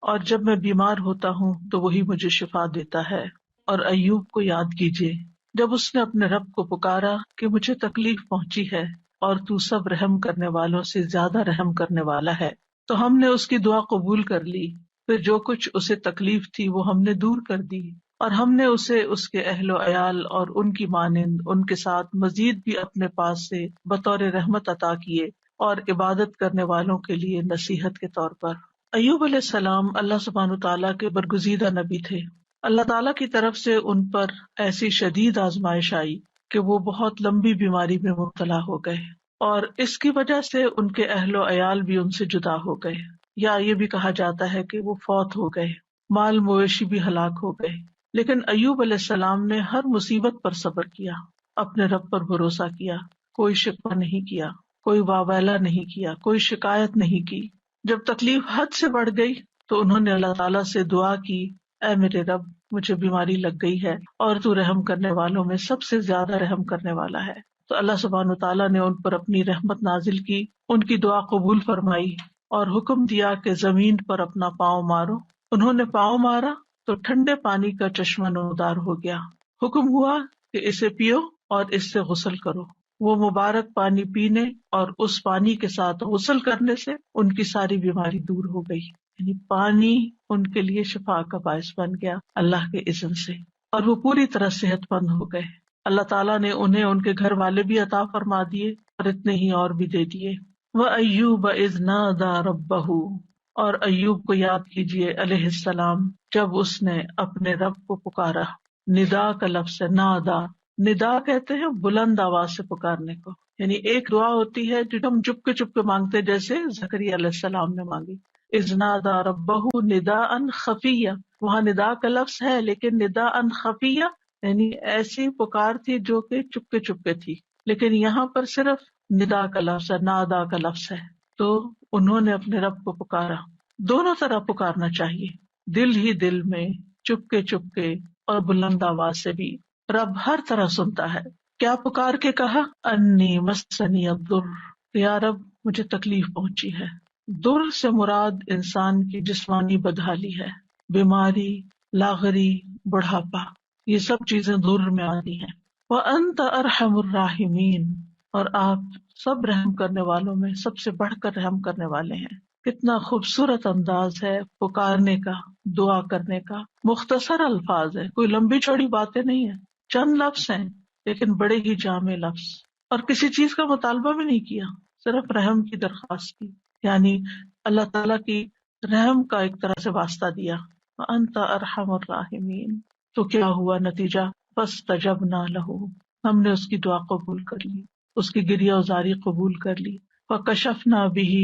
اور جب میں بیمار ہوتا ہوں تو وہی مجھے شفا دیتا ہے۔ اور ایوب کو یاد کیجیے جب اس نے اپنے رب کو پکارا کہ مجھے تکلیف پہنچی ہے اور تو سب رحم کرنے والوں سے زیادہ رحم کرنے والا ہے، تو ہم نے اس کی دعا قبول کر لی۔ پھر جو کچھ اسے تکلیف تھی وہ ہم نے دور کر دی، اور ہم نے اسے اس کے اہل و عیال اور ان کی مانند ان کے ساتھ مزید بھی اپنے پاس سے بطور رحمت عطا کیے، اور عبادت کرنے والوں کے لیے نصیحت کے طور پر۔ ایوب علیہ السلام اللہ سبحانہ تعالیٰ کے برگزیدہ نبی تھے۔ اللہ تعالیٰ کی طرف سے ان پر ایسی شدید آزمائش آئی کہ وہ بہت لمبی بیماری میں مبتلا ہو گئے، اور اس کی وجہ سے ان کے اہل و عیال بھی ان سے جدا ہو گئے، یا یہ بھی کہا جاتا ہے کہ وہ فوت ہو گئے، مال مویشی بھی ہلاک ہو گئے۔ لیکن ایوب علیہ السلام نے ہر مصیبت پر صبر کیا، اپنے رب پر بھروسہ کیا، کوئی شکوہ نہیں کیا، کوئی واویلا نہیں کیا، کوئی شکایت نہیں کی۔ جب تکلیف حد سے بڑھ گئی تو انہوں نے اللہ تعالیٰ سے دعا کی، اے میرے رب، مجھے بیماری لگ گئی ہے اور تو رحم کرنے والوں میں سب سے زیادہ رحم کرنے والا ہے۔ تو اللہ سبحانہ تعالیٰ نے ان پر اپنی رحمت نازل کی، ان کی دعا قبول فرمائی، اور حکم دیا کہ زمین پر اپنا پاؤں مارو۔ انہوں نے پاؤں مارا تو ٹھنڈے پانی کا چشمہ نمودار ہو گیا۔ حکم ہوا کہ اسے پیو اور اس سے غسل کرو۔ وہ مبارک پانی پینے اور اس پانی کے ساتھ غسل کرنے سے ان کی ساری بیماری دور ہو گئی، یعنی پانی ان کے لیے شفا کا باعث بن گیا اللہ کے اذن سے، اور وہ پوری طرح صحت مند ہو گئے۔ اللہ تعالیٰ نے انہیں ان کے گھر والے بھی عطا فرما دیے اور اتنے ہی اور بھی دے دیے۔ وَأَيُّوبَ إِذْ نَادَى رَبَّهُ، اور ایوب کو یاد کیجیے علیہ السلام جب اس نے اپنے رب کو پکارا۔ ندا کا لفظ ہے، نادا، ندا کہتے ہیں بلند آواز سے پکارنے کو، یعنی ایک دعا ہوتی ہے جو ہم چپ کے مانگتے ہیں، جیسے زکریا علیہ السلام نے مانگی، اذ نادا ربہ نداء خفیہ۔ وہاں ندا کا لفظ ہے لیکن نداء خفیہ یعنی ایسی پکار تھی جو کہ چپ کے تھی، لیکن یہاں پر صرف ندا کا لفظ ہے، نادا کا لفظ ہے۔ تو انہوں نے اپنے رب کو پکارا۔ دونوں طرح پکارنا چاہیے، دل ہی دل میں، چپ کے اور بلند آواز سے بھی۔ رب ہر طرح سنتا ہے۔ کیا پکار کے کہا؟ انی مسنی الضر، یا رب مجھے تکلیف پہنچی ہے۔ در سے مراد انسان کی جسمانی بدحالی ہے، بیماری، لاغری، بڑھاپا، یہ سب چیزیں در میں آتی ہیں۔ وَأَنْتَ أَرْحَمُ الرَّاحِمِينَ، اور آپ سب رحم کرنے والوں میں سب سے بڑھ کر رحم کرنے والے ہیں۔ کتنا خوبصورت انداز ہے پکارنے کا، دعا کرنے کا۔ مختصر الفاظ ہے، کوئی لمبی چوڑی باتیں نہیں ہیں، چند لفظ ہیں لیکن بڑے ہی جامع لفظ، اور کسی چیز کا مطالبہ بھی نہیں کیا، صرف رحم کی درخواست کی، یعنی اللہ تعالیٰ کی رحم کا ایک طرح سے واسطہ دیا۔ وَأَنْتَ أَرْحَمُ الرَّاحِمِينَ، تو کیا ہوا نتیجہ؟ فَاسْتَجَبْنَا لَهُ، ہم نے اس کی دعا قبول کر لی، اس کی گریہ ازاری قبول کر لی۔ فَكَشَفْنَا بِهِ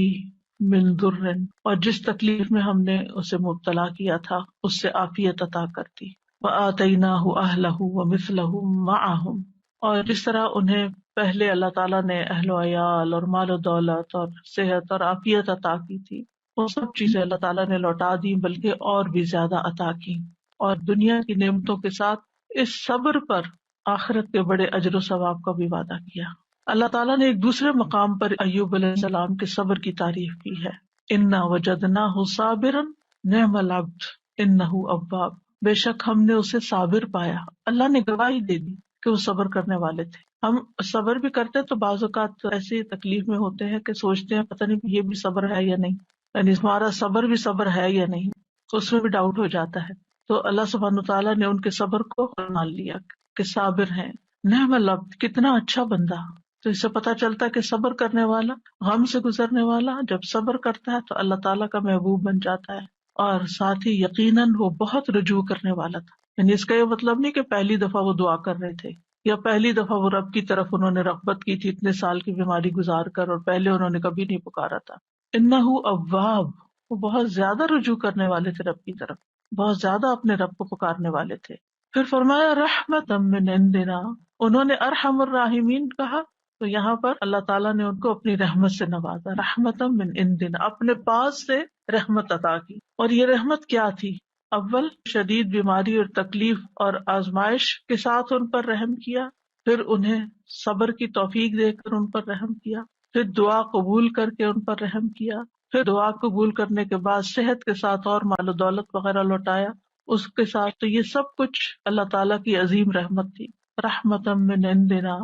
مِنْ ضُرٍّ، اور جس تکلیف میں ہم نے اسے مبتلا کیا تھا اس سے عافیت عطا کرتی۔ وَآتَيْنَاهُ أَهْلَهُ وَمِثْلَهُمْ مَعَهُمْ، اور جس طرح انہیں پہلے اللہ تعالیٰ نے اہل و عیال اور مال و دولت اور صحت اور عافیت عطا کی تھی، وہ سب چیزیں اللہ تعالیٰ نے لوٹا دی، بلکہ اور بھی زیادہ عطا کی، اور دنیا کی نعمتوں کے ساتھ اس صبر پر آخرت کے بڑے اجر و ثواب کا بھی وعدہ کیا۔ اللہ تعالیٰ نے ایک دوسرے مقام پر ایوب علیہ السلام کے صبر کی تعریف کی ہے، اِنَّا وَجَدْنَاهُ صَابِرًا نِعْمَ الْعَبْدُ إِنَّهُ أَوَّابٌ، بے شک ہم نے اسے صابر پایا۔ اللہ نے گواہی دے دی کہ وہ صبر کرنے والے تھے۔ ہم صبر بھی کرتے تو بعض اوقات ایسی تکلیف میں ہوتے ہیں کہ سوچتے ہیں پتہ نہیں یہ بھی صبر ہے یا نہیں، یعنی ہمارا صبر بھی صبر ہے یا نہیں، اس میں بھی ڈاؤٹ ہو جاتا ہے۔ تو اللہ سبحانہ تعالیٰ نے ان کے صبر کو مان لیا کہ صابر ہیں۔ نعم العبد، کتنا اچھا بندہ۔ تو اس سے پتہ چلتا ہے کہ صبر کرنے والا، غم سے گزرنے والا جب صبر کرتا ہے تو اللہ تعالیٰ کا محبوب بن جاتا ہے، اور ساتھ ہی یقیناً وہ بہت رجوع کرنے والا تھا۔ یعنی اس کا یہ مطلب نہیں کہ پہلی دفعہ وہ دعا کر رہے تھے، یا پہلی دفعہ وہ رب کی طرف انہوں نے رغبت کی تھی اتنے سال کی بیماری گزار کر، اور پہلے انہوں نے کبھی نہیں پکارا تھا۔ انہ اواب، وہ بہت زیادہ رجوع کرنے والے تھے رب کی طرف، بہت زیادہ اپنے رب کو پکارنے والے تھے۔ پھر فرمایا رحمتا من عندنا، انہوں نے ارحم الراحمین کہا تو یہاں پر اللہ تعالیٰ نے ان کو اپنی رحمت سے نوازا، رحمتا من عندنا، اپنے پاس سے رحمت عطا کی۔ اور یہ رحمت کیا تھی؟ اول شدید بیماری اور تکلیف اور آزمائش کے ساتھ ان پر رحم کیا، پھر انہیں صبر کی توفیق دے کر ان پر رحم کیا، پھر دعا قبول کر کے ان پر رحم کیا، پھر دعا قبول کرنے کے بعد صحت کے ساتھ اور مال و دولت وغیرہ لوٹایا اس کے ساتھ. تو یہ سب کچھ اللہ تعالیٰ کی عظیم رحمت تھی، رحمتم من عندنا.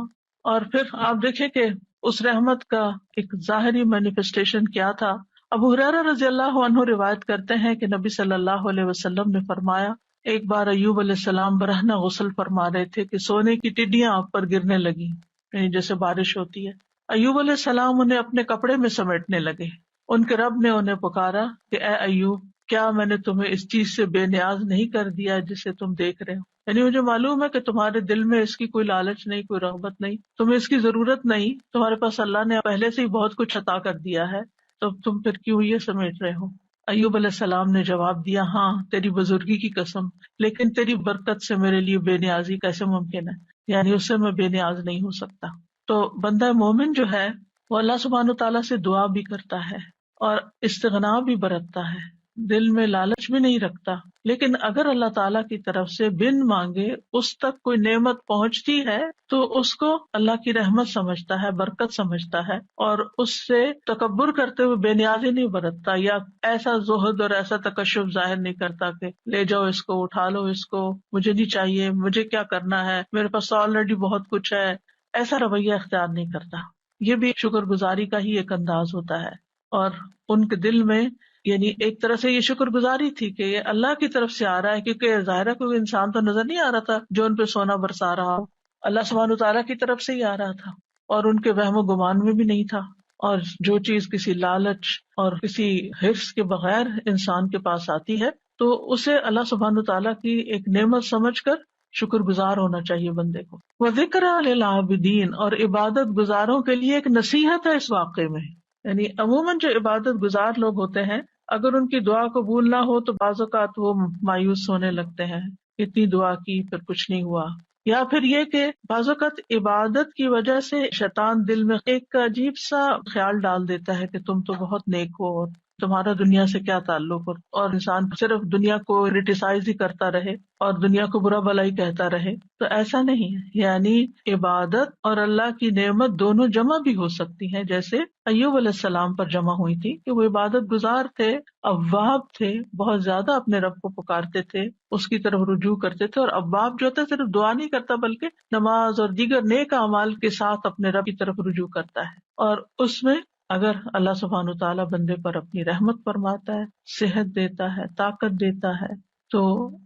اور پھر آپ دیکھیں کہ اس رحمت کا ایک ظاہری مینیفیسٹیشن کیا تھا. ابو ہریرہ رضی اللہ عنہ روایت کرتے ہیں کہ نبی صلی اللہ علیہ وسلم نے فرمایا، ایک بار ایوب علیہ السلام برہنہ غسل فرما رہے تھے کہ سونے کی ٹڈیاں آپ پر گرنے لگی، یعنی جیسے بارش ہوتی ہے. ایوب علیہ السلام انہیں اپنے کپڑے میں سمیٹنے لگے. ان کے رب نے انہیں پکارا کہ اے ایوب، کیا میں نے تمہیں اس چیز سے بے نیاز نہیں کر دیا جسے تم دیکھ رہے ہو؟ یعنی مجھے معلوم ہے کہ تمہارے دل میں اس کی کوئی لالچ نہیں، کوئی رغبت نہیں، تمہیں اس کی ضرورت نہیں، تمہارے پاس اللہ نے پہلے سے ہی بہت کچھ عطا کر دیا ہے، تو تم پھر کیوں یہ سمیٹ رہے ہو؟ ایوب علیہ السلام نے جواب دیا، ہاں تیری بزرگی کی قسم، لیکن تیری برکت سے میرے لیے بے نیازی کیسے ممکن ہے، یعنی اس سے میں بے نیاز نہیں ہو سکتا. تو بندہ مومن جو ہے وہ اللہ سبحانہ تعالیٰ سے دعا بھی کرتا ہے اور استغنا بھی برتتا ہے، دل میں لالچ بھی نہیں رکھتا، لیکن اگر اللہ تعالیٰ کی طرف سے بن مانگے اس تک کوئی نعمت پہنچتی ہے تو اس کو اللہ کی رحمت سمجھتا ہے، برکت سمجھتا ہے، اور اس سے تکبر کرتے ہوئے بے نیازی نہیں برتتا یا ایسا زہد اور ایسا تکشف ظاہر نہیں کرتا کہ لے جاؤ اس کو، اٹھا لو اس کو، مجھے نہیں چاہیے، مجھے کیا کرنا ہے، میرے پاس آلریڈی بہت کچھ ہے، ایسا رویہ اختیار نہیں کرتا. یہ بھی شکر گزاری کا ہی ایک انداز ہوتا ہے. اور ان کے دل میں یعنی ایک طرح سے یہ شکر گزاری تھی کہ یہ اللہ کی طرف سے آ رہا ہے، کیونکہ ظاہر ہے کوئی انسان تو نظر نہیں آ رہا تھا جو ان پہ سونا برسا رہا ہو، اللہ سبحانہ تعالیٰ کی طرف سے ہی آ رہا تھا، اور ان کے وہم و گمان میں بھی نہیں تھا. اور جو چیز کسی لالچ اور کسی حرص کے بغیر انسان کے پاس آتی ہے تو اسے اللہ سبحانہ تعالیٰ کی ایک نعمت سمجھ کر شکر گزار ہونا چاہیے بندے کو. وَذِكْرَىٰ لِلْعَابِدِينَ، اور عبادت گزاروں کے لیے ایک نصیحت ہے اس واقعے میں. یعنی عموماً جو عبادت گزار لوگ ہوتے ہیں اگر ان کی دعا قبول نہ ہو تو بعض اوقات وہ مایوس ہونے لگتے ہیں، اتنی دعا کی پھر کچھ نہیں ہوا. یا پھر یہ کہ بعض اوقات عبادت کی وجہ سے شیطان دل میں ایک عجیب سا خیال ڈال دیتا ہے کہ تم تو بہت نیک ہو اور تمہارا دنیا سے کیا تعلق، اور انسان صرف دنیا کو کریٹیسائز ہی کرتا رہے اور دنیا کو برا بھلا ہی کہتا رہے. تو ایسا نہیں ہے، یعنی عبادت اور اللہ کی نعمت دونوں جمع بھی ہو سکتی ہیں، جیسے ایوب علیہ السلام پر جمع ہوئی تھی کہ وہ عبادت گزار تھے، اواب تھے، بہت زیادہ اپنے رب کو پکارتے تھے، اس کی طرف رجوع کرتے تھے. اور اواب جو ہوتا ہے صرف دعا نہیں کرتا بلکہ نماز اور دیگر نیک اعمال کے ساتھ اپنے رب کی طرف رجوع کرتا ہے. اور اس میں اگر اللہ سبحانہ تعالیٰ بندے پر اپنی رحمت فرماتا ہے، صحت دیتا ہے، طاقت دیتا ہے، تو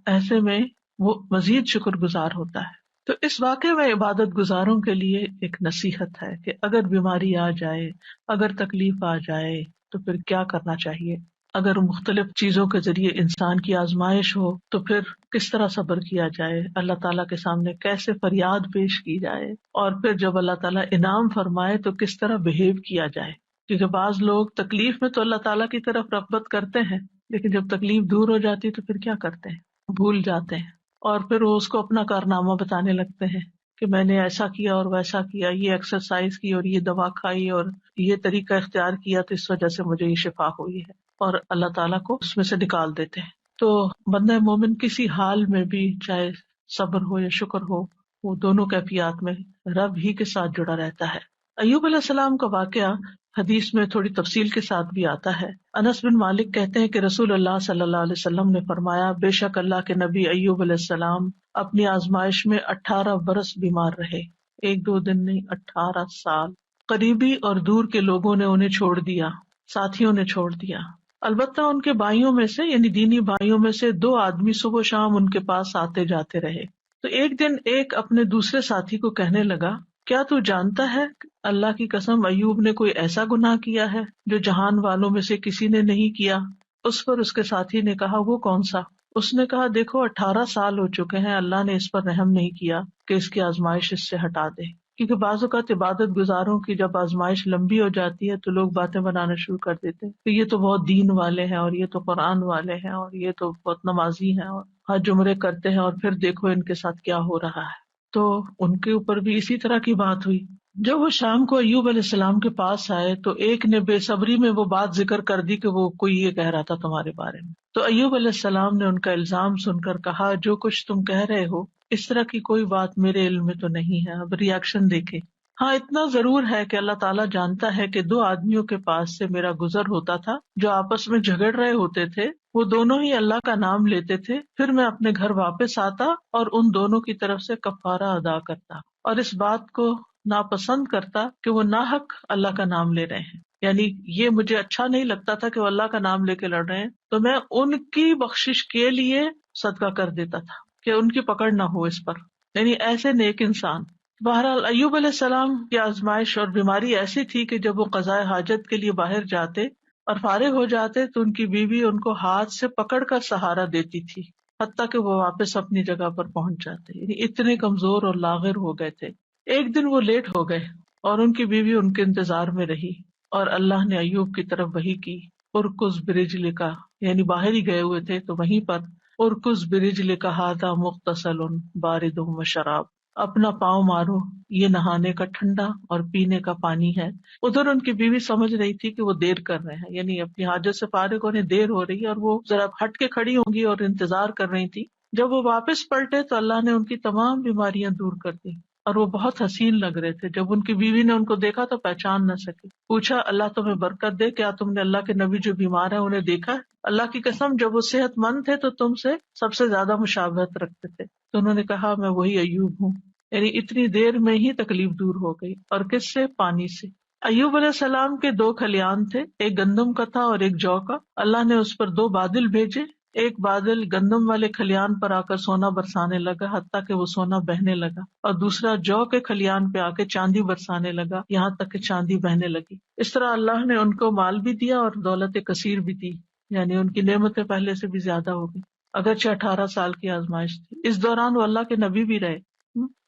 ایسے میں وہ مزید شکر گزار ہوتا ہے. تو اس واقعے میں عبادت گزاروں کے لیے ایک نصیحت ہے کہ اگر بیماری آ جائے، اگر تکلیف آ جائے تو پھر کیا کرنا چاہیے. اگر مختلف چیزوں کے ذریعے انسان کی آزمائش ہو تو پھر کس طرح صبر کیا جائے، اللہ تعالیٰ کے سامنے کیسے فریاد پیش کی جائے، اور پھر جب اللہ تعالیٰ انعام فرمائے تو کس طرح بہیو کیا جائے. کیونکہ بعض لوگ تکلیف میں تو اللہ تعالیٰ کی طرف رغبت کرتے ہیں، لیکن جب تکلیف دور ہو جاتی تو پھر کیا کرتے ہیں، بھول جاتے ہیں، اور پھر وہ اس کو اپنا کارنامہ بتانے لگتے ہیں کہ میں نے ایسا کیا اور ویسا کیا، یہ ایکسرسائز کی اور یہ دوا کھائی اور یہ طریقہ اختیار کیا تو اس وجہ سے مجھے یہ شفا ہوئی ہے، اور اللہ تعالیٰ کو اس میں سے نکال دیتے ہیں. تو بندہ مومن کسی حال میں بھی، چاہے صبر ہو یا شکر ہو، وہ دونوں کیفیات میں رب ہی کے ساتھ جڑا رہتا ہے. ایوب علیہ السلام کا واقعہ حدیث میں تھوڑی تفصیل کے ساتھ بھی آتا ہے. انس بن مالک کہتے ہیں کہ رسول اللہ صلی اللہ علیہ وسلم نے فرمایا، بے شک اللہ کے نبی ایوب علیہ السلام اپنی آزمائش میں 18 برس بیمار رہے، ایک دو دن نہیں، 18 سال. قریبی اور دور کے لوگوں نے انہیں چھوڑ دیا، ساتھیوں نے چھوڑ دیا. البتہ ان کے بھائیوں میں سے یعنی دینی بھائیوں میں سے 2 آدمی صبح و شام ان کے پاس آتے جاتے رہے. تو ایک دن ایک اپنے دوسرے ساتھی کو کہنے لگا، کیا تو جانتا ہے اللہ کی قسم ایوب نے کوئی ایسا گناہ کیا ہے جو جہان والوں میں سے کسی نے نہیں کیا؟ اس پر اس کے ساتھی نے کہا، وہ کون سا؟ اس نے کہا، دیکھو 18 سال ہو چکے ہیں، اللہ نے اس پر رحم نہیں کیا کہ اس کی آزمائش اس سے ہٹا دے. کیونکہ بعض اوقات عبادت گزاروں کی جب آزمائش لمبی ہو جاتی ہے تو لوگ باتیں بنانا شروع کر دیتے ہیں کہ یہ تو بہت دین والے ہیں اور یہ تو قرآن والے ہیں اور یہ تو بہت نمازی ہیں اور حج عمرے کرتے ہیں، اور پھر دیکھو ان کے ساتھ کیا ہو رہا ہے. تو ان کے اوپر بھی اسی طرح کی بات ہوئی. جب وہ شام کو ایوب علیہ السلام کے پاس آئے تو ایک نے بے صبری میں وہ بات ذکر کر دی کہ وہ کوئی یہ کہہ رہا تھا تمہارے بارے میں. تو ایوب علیہ السلام نے ان کا الزام سن کر کہا، جو کچھ تم کہہ رہے ہو اس طرح کی کوئی بات میرے علم میں تو نہیں ہے. اب ریاکشن دیکھے ہاں اتنا ضرور ہے کہ اللہ تعالیٰ جانتا ہے کہ دو آدمیوں کے پاس سے میرا گزر ہوتا تھا جو آپس میں جھگڑ رہے ہوتے تھے، وہ دونوں ہی اللہ کا نام لیتے تھے، پھر میں اپنے گھر واپس آتا اور ان دونوں کی طرف سے کفارہ ادا کرتا اور اس بات کو ناپسند کرتا کہ وہ ناحق اللہ کا نام لے رہے ہیں، یعنی یہ مجھے اچھا نہیں لگتا تھا کہ وہ اللہ کا نام لے کے لڑ رہے ہیں، تو میں ان کی بخشش کے لیے صدقہ کر دیتا تھا کہ ان کی پکڑ نہ ہو اس پر، یعنی ایسے نیک انسان۔ بہرحال ایوب علیہ السلام کی آزمائش اور بیماری ایسی تھی کہ جب وہ قضائے حاجت کے لیے باہر جاتے اور فارغ ہو جاتے تو ان کی بیوی ان کو ہاتھ سے پکڑ کر سہارا دیتی تھی حتیٰ کہ وہ واپس اپنی جگہ پر پہنچ جاتے، یعنی اتنے کمزور اور لاغر ہو گئے تھے۔ ایک دن وہ لیٹ ہو گئے اور ان کی بیوی ان کے انتظار میں رہی اور اللہ نے ایوب کی طرف وحی کی، ارکز برج لکا، یعنی باہر ہی گئے ہوئے تھے تو وہیں پر ارکز برج لکا ہذا مغتسل بارد و شراب، اپنا پاؤں مارو، یہ نہانے کا ٹھنڈا اور پینے کا پانی ہے۔ ادھر ان کی بیوی سمجھ رہی تھی کہ وہ دیر کر رہے ہیں، یعنی اپنی حاجت سے فارغ ہونے دیر ہو رہی ہے اور وہ ذرا ہٹ کے کھڑی ہوں گی اور انتظار کر رہی تھی۔ جب وہ واپس پلٹے تو اللہ نے ان کی تمام بیماریاں دور کر دی اور وہ بہت حسین لگ رہے تھے۔ جب ان کی بیوی نے ان کو دیکھا تو پہچان نہ سکی، پوچھا اللہ تمہیں برکت دے، کیا تم نے اللہ کے نبی جو بیمار ہیں انہیں دیکھا ہے؟ اللہ کی قسم جب وہ صحت مند تھے تو تم سے سب سے زیادہ مشابہت رکھتے تھے۔ تو انہوں نے کہا میں وہی ایوب ہوں، یعنی اتنی دیر میں ہی تکلیف دور ہو گئی۔ اور کس سے؟ پانی سے۔ ایوب علیہ السلام کے دو کھلیان تھے، ایک گندم کا تھا اور ایک جو کا۔ اللہ نے اس پر دو بادل بھیجے، ایک بادل گندم والے کھلیان پر آ کر سونا برسانے لگا حتیٰ کہ وہ سونا بہنے لگا، اور دوسرا جو کے کھلیان پہ آ کے چاندی برسانے لگا یہاں تک کہ چاندی بہنے لگی۔ اس طرح اللہ نے ان کو مال بھی دیا اور دولت کثیر بھی دی، یعنی ان کی نعمتیں پہلے سے بھی زیادہ ہو گئی، اگرچہ 18 سال کی آزمائش تھی۔ اس دوران وہ اللہ کے نبی بھی رہے،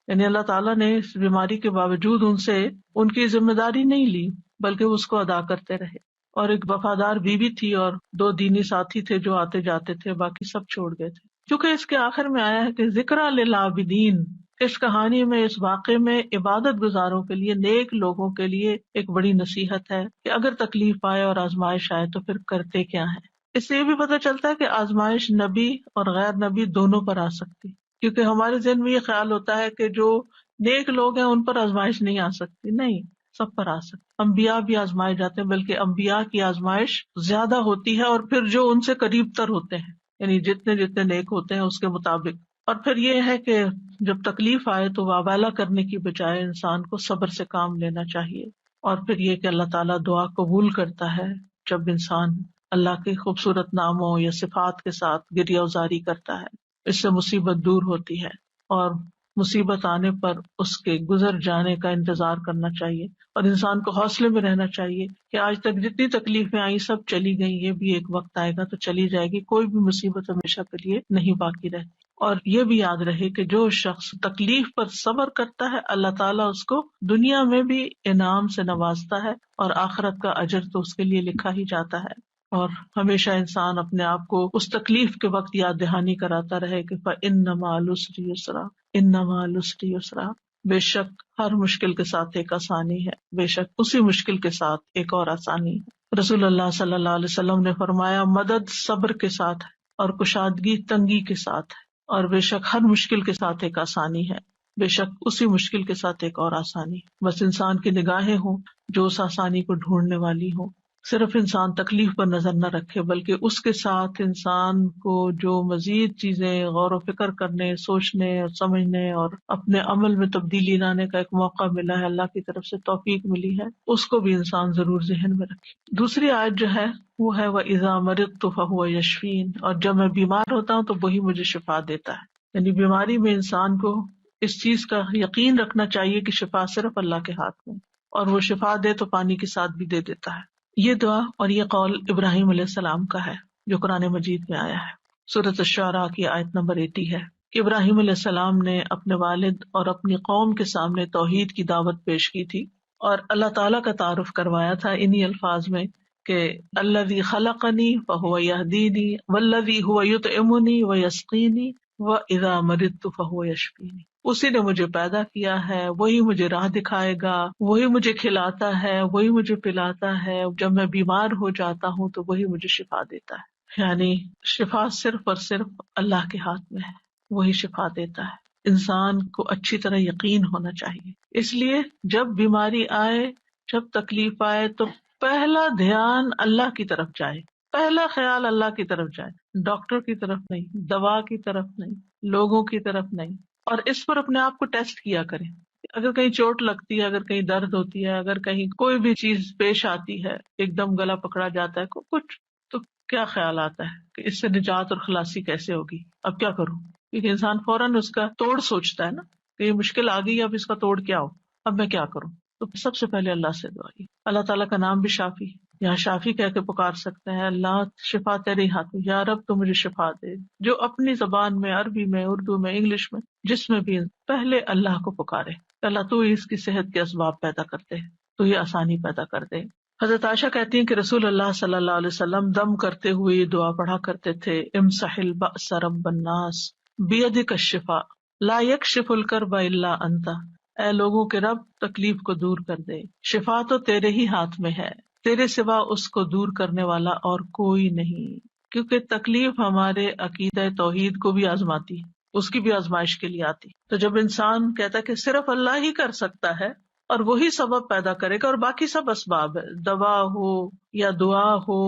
یعنی اللہ تعالیٰ نے اس بیماری کے باوجود ان سے ان کی ذمہ داری نہیں لی بلکہ وہ اس کو ادا کرتے رہے۔ اور ایک وفادار بیوی تھی اور دو دینی ساتھی تھے جو آتے جاتے تھے، باقی سب چھوڑ گئے تھے۔ چونکہ اس کے آخر میں آیا ہے کہ ذکر للعابدین، اس کہانی میں، اس واقعے میں عبادت گزاروں کے لیے، نیک لوگوں کے لیے ایک بڑی نصیحت ہے کہ اگر تکلیف آئے اور آزمائش آئے تو پھر کرتے کیا ہے۔ اس سے یہ بھی پتہ چلتا ہے کہ آزمائش نبی اور غیر نبی دونوں پر آ سکتی، کیونکہ ہمارے ذہن میں یہ خیال ہوتا ہے کہ جو نیک لوگ ہیں ان پر آزمائش نہیں آ سکتی، نہیں، سب پر آ سکتی۔ انبیاء بھی آزمائے جاتے ہیں، بلکہ انبیاء کی آزمائش زیادہ ہوتی ہے، اور پھر جو ان سے قریب تر ہوتے ہیں، یعنی جتنے جتنے نیک ہوتے ہیں اس کے مطابق۔ اور پھر یہ ہے کہ جب تکلیف آئے تو واویلا کرنے کی بجائے انسان کو صبر سے کام لینا چاہیے، اور پھر یہ کہ اللہ تعالیٰ دعا قبول کرتا ہے جب انسان اللہ کے خوبصورت ناموں یا صفات کے ساتھ گریہ وزاری کرتا ہے، اس سے مصیبت دور ہوتی ہے، اور مصیبت آنے پر اس کے گزر جانے کا انتظار کرنا چاہیے، اور انسان کو حوصلے میں رہنا چاہیے کہ آج تک جتنی تکلیفیں آئیں سب چلی گئیں، یہ بھی ایک وقت آئے گا تو چلی جائے گی، کوئی بھی مصیبت ہمیشہ کے لیے نہیں باقی رہتی۔ اور یہ بھی یاد رہے کہ جو شخص تکلیف پر صبر کرتا ہے اللہ تعالیٰ اس کو دنیا میں بھی انعام سے نوازتا ہے، اور آخرت کا اجر تو اس کے لیے لکھا ہی جاتا ہے۔ اور ہمیشہ انسان اپنے آپ کو اس تکلیف کے وقت یاد دہانی کراتا رہے کہ فَإِنَّ مَعَ الْعُسْرِ يُسْرًا، إِنَّ مَعَ الْعُسْرِ يُسْرًا، بے شک ہر مشکل کے ساتھ ایک آسانی ہے، بے شک اسی مشکل کے ساتھ ایک اور آسانی ہے۔ رسول اللہ صلی اللہ علیہ وسلم نے فرمایا مدد صبر کے ساتھ ہے اور کشادگی تنگی کے ساتھ ہے، اور بے شک ہر مشکل کے ساتھ ایک آسانی ہے، بے شک اسی مشکل کے ساتھ ایک اور آسانی ہے۔ بس انسان کی نگاہیں ہوں جو اس آسانی کو ڈھونڈنے والی ہوں، صرف انسان تکلیف پر نظر نہ رکھے بلکہ اس کے ساتھ انسان کو جو مزید چیزیں غور و فکر کرنے، سوچنے اور سمجھنے اور اپنے عمل میں تبدیلی لانے کا ایک موقع ملا ہے، اللہ کی طرف سے توفیق ملی ہے، اس کو بھی انسان ضرور ذہن میں رکھے۔ دوسری آیت جو ہے وہ ہے وَإِذَا مَرِضْتُ فَهُوَ يَشْفِينِ، اور جب میں بیمار ہوتا ہوں تو وہی مجھے شفا دیتا ہے۔ یعنی بیماری میں انسان کو اس چیز کا یقین رکھنا چاہیے کہ شفا صرف اللہ کے ہاتھ میں، اور وہ شفا دے تو پانی کے ساتھ بھی دے دیتا ہے۔ یہ دعا اور یہ قول ابراہیم علیہ السلام کا ہے جو قرآن مجید میں آیا ہے۔ سورۃ الشعراء کی آیت نمبر 80 ہے کہ ابراہیم علیہ السلام نے اپنے والد اور اپنی قوم کے سامنے توحید کی دعوت پیش کی تھی، اور اللہ تعالیٰ کا تعارف کروایا تھا انہی الفاظ میں کہ الذی خلقنی فہو یہدینی والذی هو یطعمنی ویسقینی واذا مرضت فہو یشفینی، اسی نے مجھے پیدا کیا ہے، وہی مجھے راہ دکھائے گا، وہی مجھے کھلاتا ہے، وہی مجھے پلاتا ہے، جب میں بیمار ہو جاتا ہوں تو وہی مجھے شفا دیتا ہے۔ یعنی شفا صرف اور صرف اللہ کے ہاتھ میں ہے، وہی شفا دیتا ہے۔ انسان کو اچھی طرح یقین ہونا چاہیے. اس لیے جب بیماری آئے، جب تکلیف آئے تو پہلا دھیان اللہ کی طرف جائے، پہلا خیال اللہ کی طرف جائے، ڈاکٹر کی طرف نہیں، دوا کی طرف نہیں، لوگوں کی طرف نہیں. اور اس پر اپنے آپ کو ٹیسٹ کیا کریں. اگر کہیں چوٹ لگتی ہے، اگر کہیں درد ہوتی ہے، اگر کہیں کوئی بھی چیز پیش آتی ہے، ایک دم گلا پکڑا جاتا ہے کچھ، تو کیا خیال آتا ہے کہ اس سے نجات اور خلاصی کیسے ہوگی، اب کیا کروں؟ کیونکہ انسان فوراً اس کا توڑ سوچتا ہے نا کہ یہ مشکل آ گئی، اب اس کا توڑ کیا ہو، اب میں کیا کروں. تو سب سے پہلے اللہ سے دعا. اللہ تعالیٰ کا نام بھی شافی، یہاں شافی کہہ کے پکار سکتے ہیں. اللہ شفا تیرے ہاتھ میں، یا رب تو مجھے شفا دے. جو اپنی زبان میں، عربی میں، اردو میں، انگلش میں، جس میں بھی پہلے اللہ کو پکارے. اللہ تو اس کی صحت کے اسباب پیدا کرتے، تو یہ آسانی پیدا کر دے. حضرت عائشہ کہتی ہیں کہ رسول اللہ صلی اللہ علیہ وسلم دم کرتے ہوئے یہ دعا پڑھا کرتے تھے: امسح البأس رب الناس بیدک الشفاء لا یکشف الکرب الا انت. اے لوگوں کے رب، تکلیف کو دور کر دے، شفا تو تیرے ہی ہاتھ میں ہے، تیرے سوا اس کو دور کرنے والا اور کوئی نہیں. کیونکہ تکلیف ہمارے عقیدہ توحید کو بھی آزماتی ہے، اس کی بھی آزمائش کے لیے آتی. تو جب انسان کہتا ہے کہ صرف اللہ ہی کر سکتا ہے اور وہی سبب پیدا کرے گا اور باقی سب اسباب ہے، دوا ہو یا دعا ہو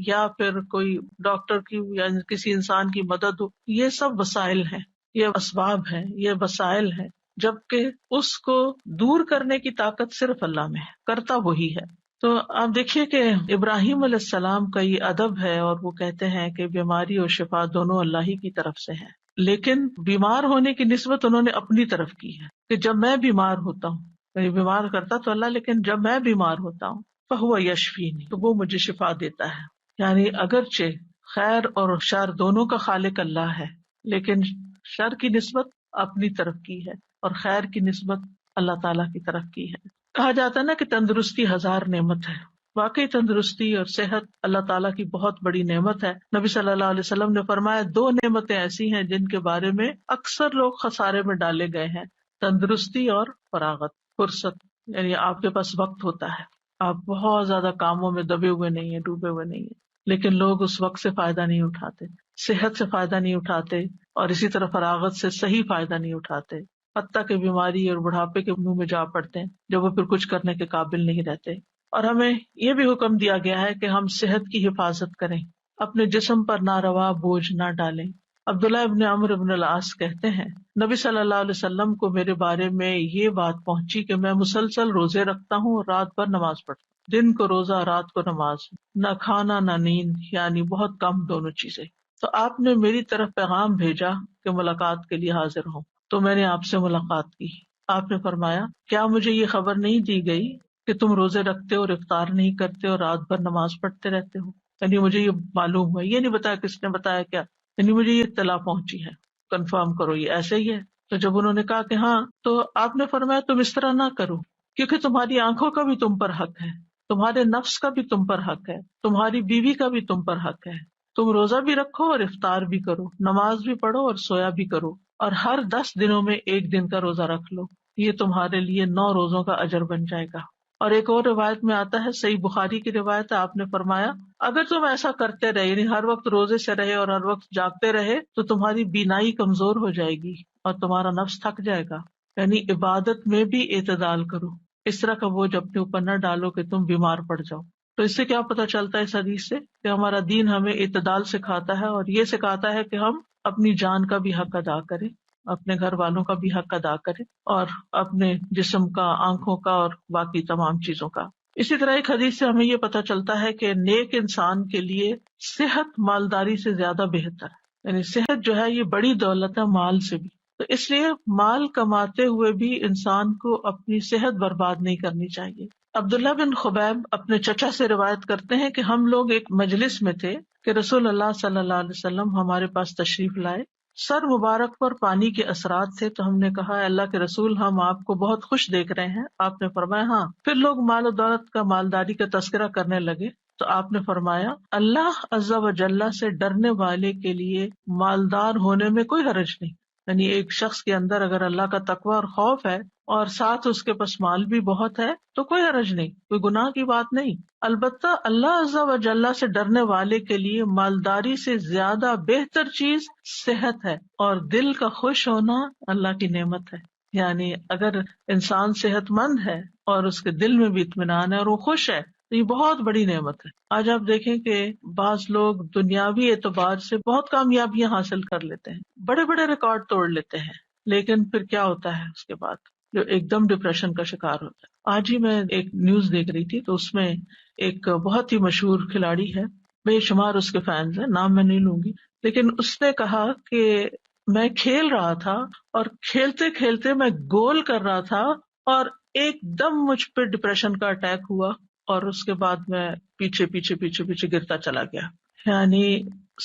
یا پھر کوئی ڈاکٹر کی یا کسی انسان کی مدد ہو، یہ سب وسائل ہیں، یہ اسباب ہیں، یہ وسائل ہیں، جبکہ اس کو دور کرنے کی طاقت صرف اللہ میں ہے، کرتا وہی ہے. تو آپ دیکھیے کہ ابراہیم علیہ السلام کا یہ ادب ہے، اور وہ کہتے ہیں کہ بیماری اور شفا دونوں اللہ ہی کی طرف سے ہیں، لیکن بیمار ہونے کی نسبت انہوں نے اپنی طرف کی ہے کہ جب میں بیمار ہوتا ہوں، یعنی بیمار کرتا تو اللہ، لیکن جب میں بیمار ہوتا ہوں فہو یشفینی، تو وہ مجھے شفا دیتا ہے. یعنی اگرچہ خیر اور شر دونوں کا خالق اللہ ہے، لیکن شر کی نسبت اپنی طرف کی ہے اور خیر کی نسبت اللہ تعالیٰ کی طرف کی ہے. کہا جاتا ہے نا کہ تندرستی 1000 نعمت ہے. واقعی تندرستی اور صحت اللہ تعالیٰ کی بہت بڑی نعمت ہے. نبی صلی اللہ علیہ وسلم نے فرمایا 2 نعمتیں ایسی ہیں جن کے بارے میں اکثر لوگ خسارے میں ڈالے گئے ہیں: تندرستی اور فراغت، فرصت. یعنی آپ کے پاس وقت ہوتا ہے، آپ بہت زیادہ کاموں میں دبے ہوئے نہیں ہیں، ڈوبے ہوئے نہیں ہیں، لیکن لوگ اس وقت سے فائدہ نہیں اٹھاتے، صحت سے فائدہ نہیں اٹھاتے، اور اسی طرح فراغت سے صحیح فائدہ نہیں اٹھاتے، حتیٰ کہ بیماری اور بڑھاپے کے منہ میں جا پڑتے ہیں جب وہ پھر کچھ کرنے کے قابل نہیں رہتے. اور ہمیں یہ بھی حکم دیا گیا ہے کہ ہم صحت کی حفاظت کریں، اپنے جسم پر ناروا بوجھ نہ ڈالیں. عبداللہ ابن عمرو ابن العاص کہتے ہیں نبی صلی اللہ علیہ وسلم کو میرے بارے میں یہ بات پہنچی کہ میں مسلسل روزے رکھتا ہوں اور رات بھر نماز پڑھتا ہوں، دن کو روزہ رات کو نماز، نہ کھانا نہ نیند، یعنی بہت کم دونوں چیزیں. تو آپ نے میری طرف پیغام بھیجا کہ ملاقات کے لیے حاضر ہوں، تو میں نے آپ سے ملاقات کی. آپ نے فرمایا کیا مجھے یہ خبر نہیں دی گئی کہ تم روزے رکھتے اور افطار نہیں کرتے اور رات بھر نماز پڑھتے رہتے ہو؟ یعنی مجھے یہ معلوم ہوا، یہ نہیں بتایا کس نے بتایا کیا، یعنی مجھے یہ اطلاع پہنچی ہے، کنفرم کرو یہ ایسے ہی ہے. تو جب انہوں نے کہا کہ ہاں، تو آپ نے فرمایا تم اس طرح نہ کرو، کیونکہ تمہاری آنکھوں کا بھی تم پر حق ہے، تمہارے نفس کا بھی تم پر حق ہے، تمہاری بیوی کا بھی تم پر حق ہے. تم روزہ بھی رکھو اور افطار بھی کرو، نماز بھی پڑھو اور سویا بھی کرو، اور ہر 10 دنوں میں 1 دن کا روزہ رکھ لو، یہ تمہارے لیے 9 روزوں کا اجر بن جائے گا. اور ایک اور روایت میں آتا ہے، صحیح بخاری کی روایت ہے، آپ نے فرمایا اگر تم ایسا کرتے رہے، یعنی ہر وقت روزے سے رہے اور ہر وقت جاگتے رہے، تو تمہاری بینائی کمزور ہو جائے گی اور تمہارا نفس تھک جائے گا. یعنی عبادت میں بھی اعتدال کرو، اس طرح کا بوجھ اپنے اوپر نہ ڈالو کہ تم بیمار پڑ جاؤ. تو اس سے کیا پتہ چلتا ہے اس حدیث سے کہ ہمارا دین ہمیں اعتدال سکھاتا ہے، اور یہ سکھاتا ہے کہ ہم اپنی جان کا بھی حق ادا کریں، اپنے گھر والوں کا بھی حق ادا کریں، اور اپنے جسم کا، آنکھوں کا اور باقی تمام چیزوں کا. اسی طرح ایک حدیث سے ہمیں یہ پتہ چلتا ہے کہ نیک انسان کے لیے صحت مالداری سے زیادہ بہتر ہے. یعنی صحت جو ہے یہ بڑی دولت ہے مال سے بھی. تو اس لیے مال کماتے ہوئے بھی انسان کو اپنی صحت برباد نہیں کرنی چاہیے. عبداللہ بن خبیب اپنے چچا سے روایت کرتے ہیں کہ ہم لوگ ایک مجلس میں تھے کہ رسول اللہ صلی اللہ علیہ وسلم ہمارے پاس تشریف لائے. سر مبارک پر پانی کے اثرات تھے، تو ہم نے کہا اللہ کے رسول ہم آپ کو بہت خوش دیکھ رہے ہیں. آپ نے فرمایا ہاں. پھر لوگ مال و دولت کا، مالداری کا تذکرہ کرنے لگے، تو آپ نے فرمایا اللہ عز و جل سے ڈرنے والے کے لیے مالدار ہونے میں کوئی حرج نہیں. یعنی ایک شخص کے اندر اگر اللہ کا تقوی اور خوف ہے اور ساتھ اس کے پاس مال بھی بہت ہے تو کوئی حرج نہیں، کوئی گناہ کی بات نہیں۔ البتہ اللہ عز و جل سے ڈرنے والے کے لیے مالداری سے زیادہ بہتر چیز صحت ہے، اور دل کا خوش ہونا اللہ کی نعمت ہے۔ یعنی اگر انسان صحت مند ہے اور اس کے دل میں بھی اطمینان ہے اور وہ خوش ہے تو یہ بہت بڑی نعمت ہے۔ آج آپ دیکھیں کہ بعض لوگ دنیاوی اعتبار سے بہت کامیابیاں حاصل کر لیتے ہیں، بڑے بڑے ریکارڈ توڑ لیتے ہیں، لیکن پھر کیا ہوتا ہے اس کے بعد؟ جو ایک دم ڈپریشن کا شکار ہوتا ہے۔ آج ہی میں ایک نیوز دیکھ رہی تھی تو اس میں ایک بہت ہی مشہور کھلاڑی ہے، بے شمار اس کے فینز ہیں، نام میں نہیں لوں گی، لیکن اس نے کہا کہ میں کھیل رہا تھا اور کھیلتے کھیلتے میں گول کر رہا تھا اور ایک دم مجھ پہ ڈپریشن کا اٹیک ہوا، اور اس کے بعد میں پیچھے پیچھے پیچھے پیچھے گرتا چلا گیا۔ یعنی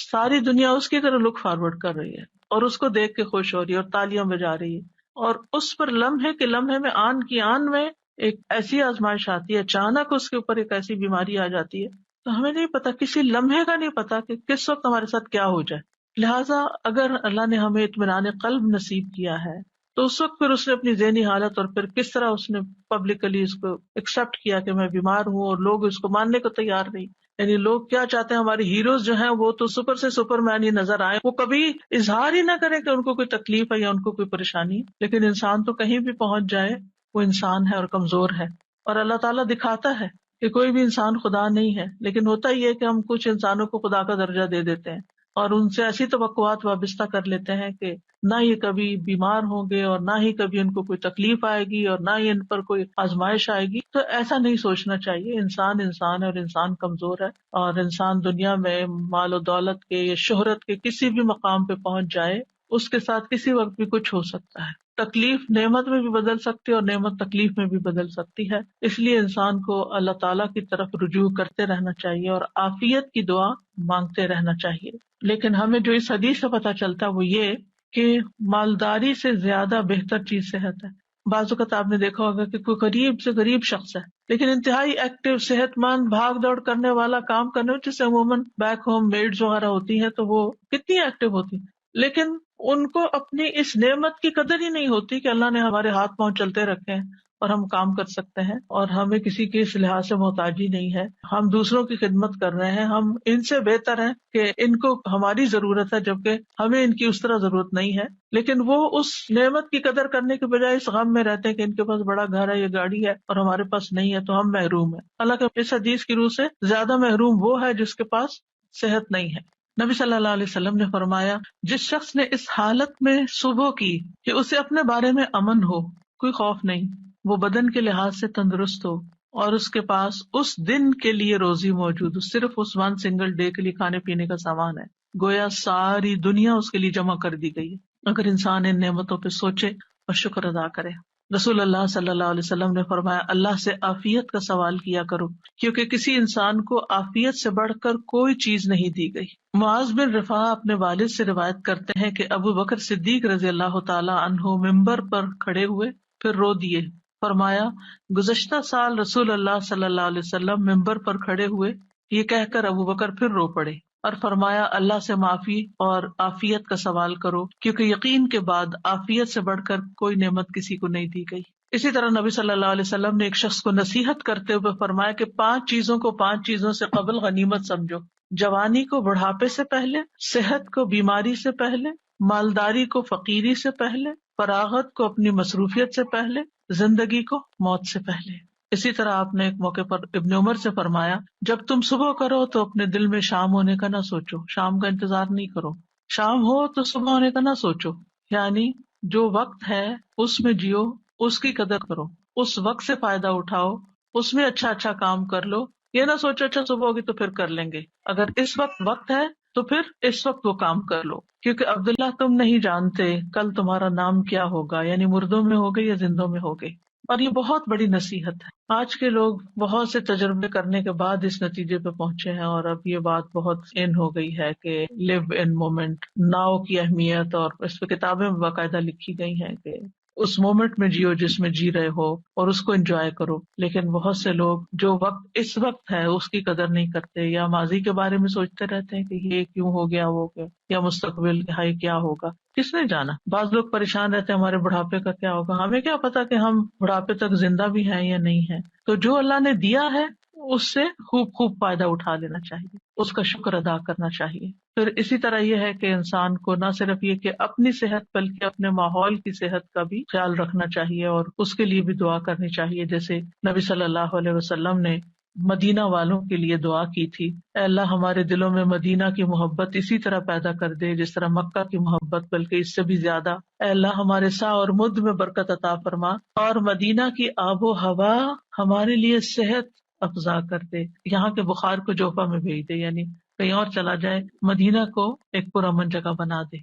ساری دنیا اس کی طرح لک فارورڈ کر رہی ہے اور اس کو دیکھ کے خوش ہو رہی ہے اور تالیاں بجا رہی ہے، اور اس پر لمحے کے لمحے میں آن کی آن میں ایک ایسی آزمائش آتی ہے، اچانک اس کے اوپر ایک ایسی بیماری آ جاتی ہے، تو ہمیں نہیں پتا، کسی لمحے کا نہیں پتا کہ کس وقت ہمارے ساتھ کیا ہو جائے۔ لہٰذا اگر اللہ نے ہمیں اطمینان قلب نصیب کیا ہے تو اس وقت پھر اس نے اپنی ذہنی حالت اور پھر کس طرح اس نے پبلکلی اس کو ایکسپٹ کیا کہ میں بیمار ہوں، اور لوگ اس کو ماننے کو تیار نہیں۔ یعنی لوگ کیا چاہتے ہیں، ہمارے ہیروز جو ہیں وہ تو سپر سے سپر مین ہی نظر آئے، وہ کبھی اظہار ہی نہ کریں کہ ان کو کوئی تکلیف ہے یا ان کو کوئی پریشانی ہے، لیکن انسان تو کہیں بھی پہنچ جائے وہ انسان ہے اور کمزور ہے، اور اللہ تعالیٰ دکھاتا ہے کہ کوئی بھی انسان خدا نہیں ہے، لیکن ہوتا ہی ہے کہ ہم کچھ انسانوں کو خدا کا درجہ دے دیتے ہیں اور ان سے ایسی توقعات وابستہ کر لیتے ہیں کہ نہ یہ کبھی بیمار ہوں گے اور نہ ہی کبھی ان کو کوئی تکلیف آئے گی اور نہ ہی ان پر کوئی آزمائش آئے گی۔ تو ایسا نہیں سوچنا چاہیے، انسان انسان ہے اور انسان کمزور ہے، اور انسان دنیا میں مال و دولت کے یا شہرت کے کسی بھی مقام پہ پہنچ جائے، اس کے ساتھ کسی وقت بھی کچھ ہو سکتا ہے۔ تکلیف نعمت میں بھی بدل سکتی ہے اور نعمت تکلیف میں بھی بدل سکتی ہے، اس لیے انسان کو اللہ تعالیٰ کی طرف رجوع کرتے رہنا چاہیے اور عافیت کی دعا مانگتے رہنا چاہیے۔ لیکن ہمیں جو اس حدیث سے پتہ چلتا ہے وہ یہ کہ مالداری سے زیادہ بہتر چیز صحت ہے۔ بعض اوقات آپ نے دیکھا ہوگا کہ کوئی غریب سے غریب شخص ہے لیکن انتہائی ایکٹیو، صحت مند، بھاگ دوڑ کرنے والا، کام کرنے والا، جس سے عموماً بیک ہوم میڈز وغیرہ ہوتی ہیں تو وہ کتنی ایکٹیو ہوتی ہیں، لیکن ان کو اپنی اس نعمت کی قدر ہی نہیں ہوتی کہ اللہ نے ہمارے ہاتھ پاؤں چلتے رکھے ہیں اور ہم کام کر سکتے ہیں اور ہمیں کسی کے اس لحاظ سے محتاجی نہیں ہے، ہم دوسروں کی خدمت کر رہے ہیں، ہم ان سے بہتر ہیں کہ ان کو ہماری ضرورت ہے جبکہ ہمیں ان کی اس طرح ضرورت نہیں ہے، لیکن وہ اس نعمت کی قدر کرنے کے بجائے اس غم میں رہتے ہیں کہ ان کے پاس بڑا گھر ہے یا گاڑی ہے اور ہمارے پاس نہیں ہے تو ہم محروم ہیں۔ حالانکہ اس حدیث کی روح سے زیادہ محروم وہ ہے جس کے پاس صحت نہیں ہے۔ نبی صلی اللہ علیہ وسلم نے فرمایا، جس شخص نے اس حالت میں صبح کی کہ اسے اپنے بارے میں امن ہو، کوئی خوف نہیں، وہ بدن کے لحاظ سے تندرست ہو اور اس کے پاس اس دن کے لیے روزی موجود ہو، صرف اس ون سنگل ڈے کے لیے کھانے پینے کا سامان ہے، گویا ساری دنیا اس کے لیے جمع کر دی گئی ہے، اگر انسان ان نعمتوں پہ سوچے اور شکر ادا کرے۔ رسول اللہ صلی اللہ علیہ وسلم نے فرمایا، اللہ سے عافیت کا سوال کیا کرو کیونکہ کسی انسان کو عافیت سے بڑھ کر کوئی چیز نہیں دی گئی۔ معاذ بن رفاع اپنے والد سے روایت کرتے ہیں کہ ابو بکر صدیق رضی اللہ تعالی عنہ ممبر پر کھڑے ہوئے پھر رو دیے، فرمایا گزشتہ سال رسول اللہ صلی اللہ علیہ وسلم ممبر پر کھڑے ہوئے، یہ کہہ کر ابو بکر پھر رو پڑے اور فرمایا اللہ سے معافی اور عافیت کا سوال کرو کیونکہ یقین کے بعد عافیت سے بڑھ کر کوئی نعمت کسی کو نہیں دی گئی۔ اسی طرح نبی صلی اللہ علیہ وسلم نے ایک شخص کو نصیحت کرتے ہوئے فرمایا کہ 5 چیزوں کو 5 چیزوں سے قبل غنیمت سمجھو، جوانی کو بڑھاپے سے پہلے، صحت کو بیماری سے پہلے، مالداری کو فقیری سے پہلے، فراغت کو اپنی مصروفیت سے پہلے، زندگی کو موت سے پہلے۔ اسی طرح آپ نے ایک موقع پر ابن عمر سے فرمایا، جب تم صبح کرو تو اپنے دل میں شام ہونے کا نہ سوچو، شام کا انتظار نہیں کرو، شام ہو تو صبح ہونے کا نہ سوچو، یعنی جو وقت ہے اس میں جیو، اس کی قدر کرو، اس وقت سے فائدہ اٹھاؤ، اس میں اچھا اچھا کام کر لو، یہ نہ سوچو اچھا صبح ہوگی تو پھر کر لیں گے، اگر اس وقت ہے تو پھر اس وقت وہ کام کر لو، کیونکہ عبداللہ تم نہیں جانتے کل تمہارا نام کیا ہوگا، یعنی مردوں میں ہوگے یا زندوں میں ہوگے۔ اور یہ بہت بڑی نصیحت ہے، آج کے لوگ بہت سے تجربے کرنے کے بعد اس نتیجے پہ پہنچے ہیں، اور اب یہ بات بہت ان ہو گئی ہے کہ لیو ان مومنٹ، ناؤ کی اہمیت، اور اس پہ کتابیں باقاعدہ لکھی گئی ہیں کہ اس مومنٹ میں جیو جس میں جی رہے ہو اور اس کو انجوائے کرو. لیکن بہت سے لوگ جو وقت اس وقت ہے اس کی قدر نہیں کرتے، یا ماضی کے بارے میں سوچتے رہتے ہیں کہ یہ کیوں ہو گیا وہ کیا، یا مستقبل ہے کیا ہوگا، کس نے جانا. بعض لوگ پریشان رہتے ہیں ہمارے بڑھاپے کا کیا ہوگا، ہمیں کیا پتا کہ ہم بڑھاپے تک زندہ بھی ہیں یا نہیں ہیں. تو جو اللہ نے دیا ہے اس سے خوب خوب فائدہ اٹھا لینا چاہیے، اس کا شکر ادا کرنا چاہیے. پھر اسی طرح یہ ہے کہ انسان کو نہ صرف یہ کہ اپنی صحت بلکہ اپنے ماحول کی صحت کا بھی خیال رکھنا چاہیے اور اس کے لیے بھی دعا کرنی چاہیے. جیسے نبی صلی اللہ علیہ وسلم نے مدینہ والوں کے لیے دعا کی تھی، اے اللہ ہمارے دلوں میں مدینہ کی محبت اسی طرح پیدا کر دے جس طرح مکہ کی محبت، بلکہ اس سے بھی زیادہ. اے اللہ ہمارے سا اور مد میں برکت عطا فرما اور مدینہ کی آب و ہوا ہمارے لیے صحت افزا کر دے، یہاں کے بخار کو جوفا میں بھیج دے، یعنی کہیں اور چلا جائے، مدینہ کو ایک پرامن جگہ بنا دے.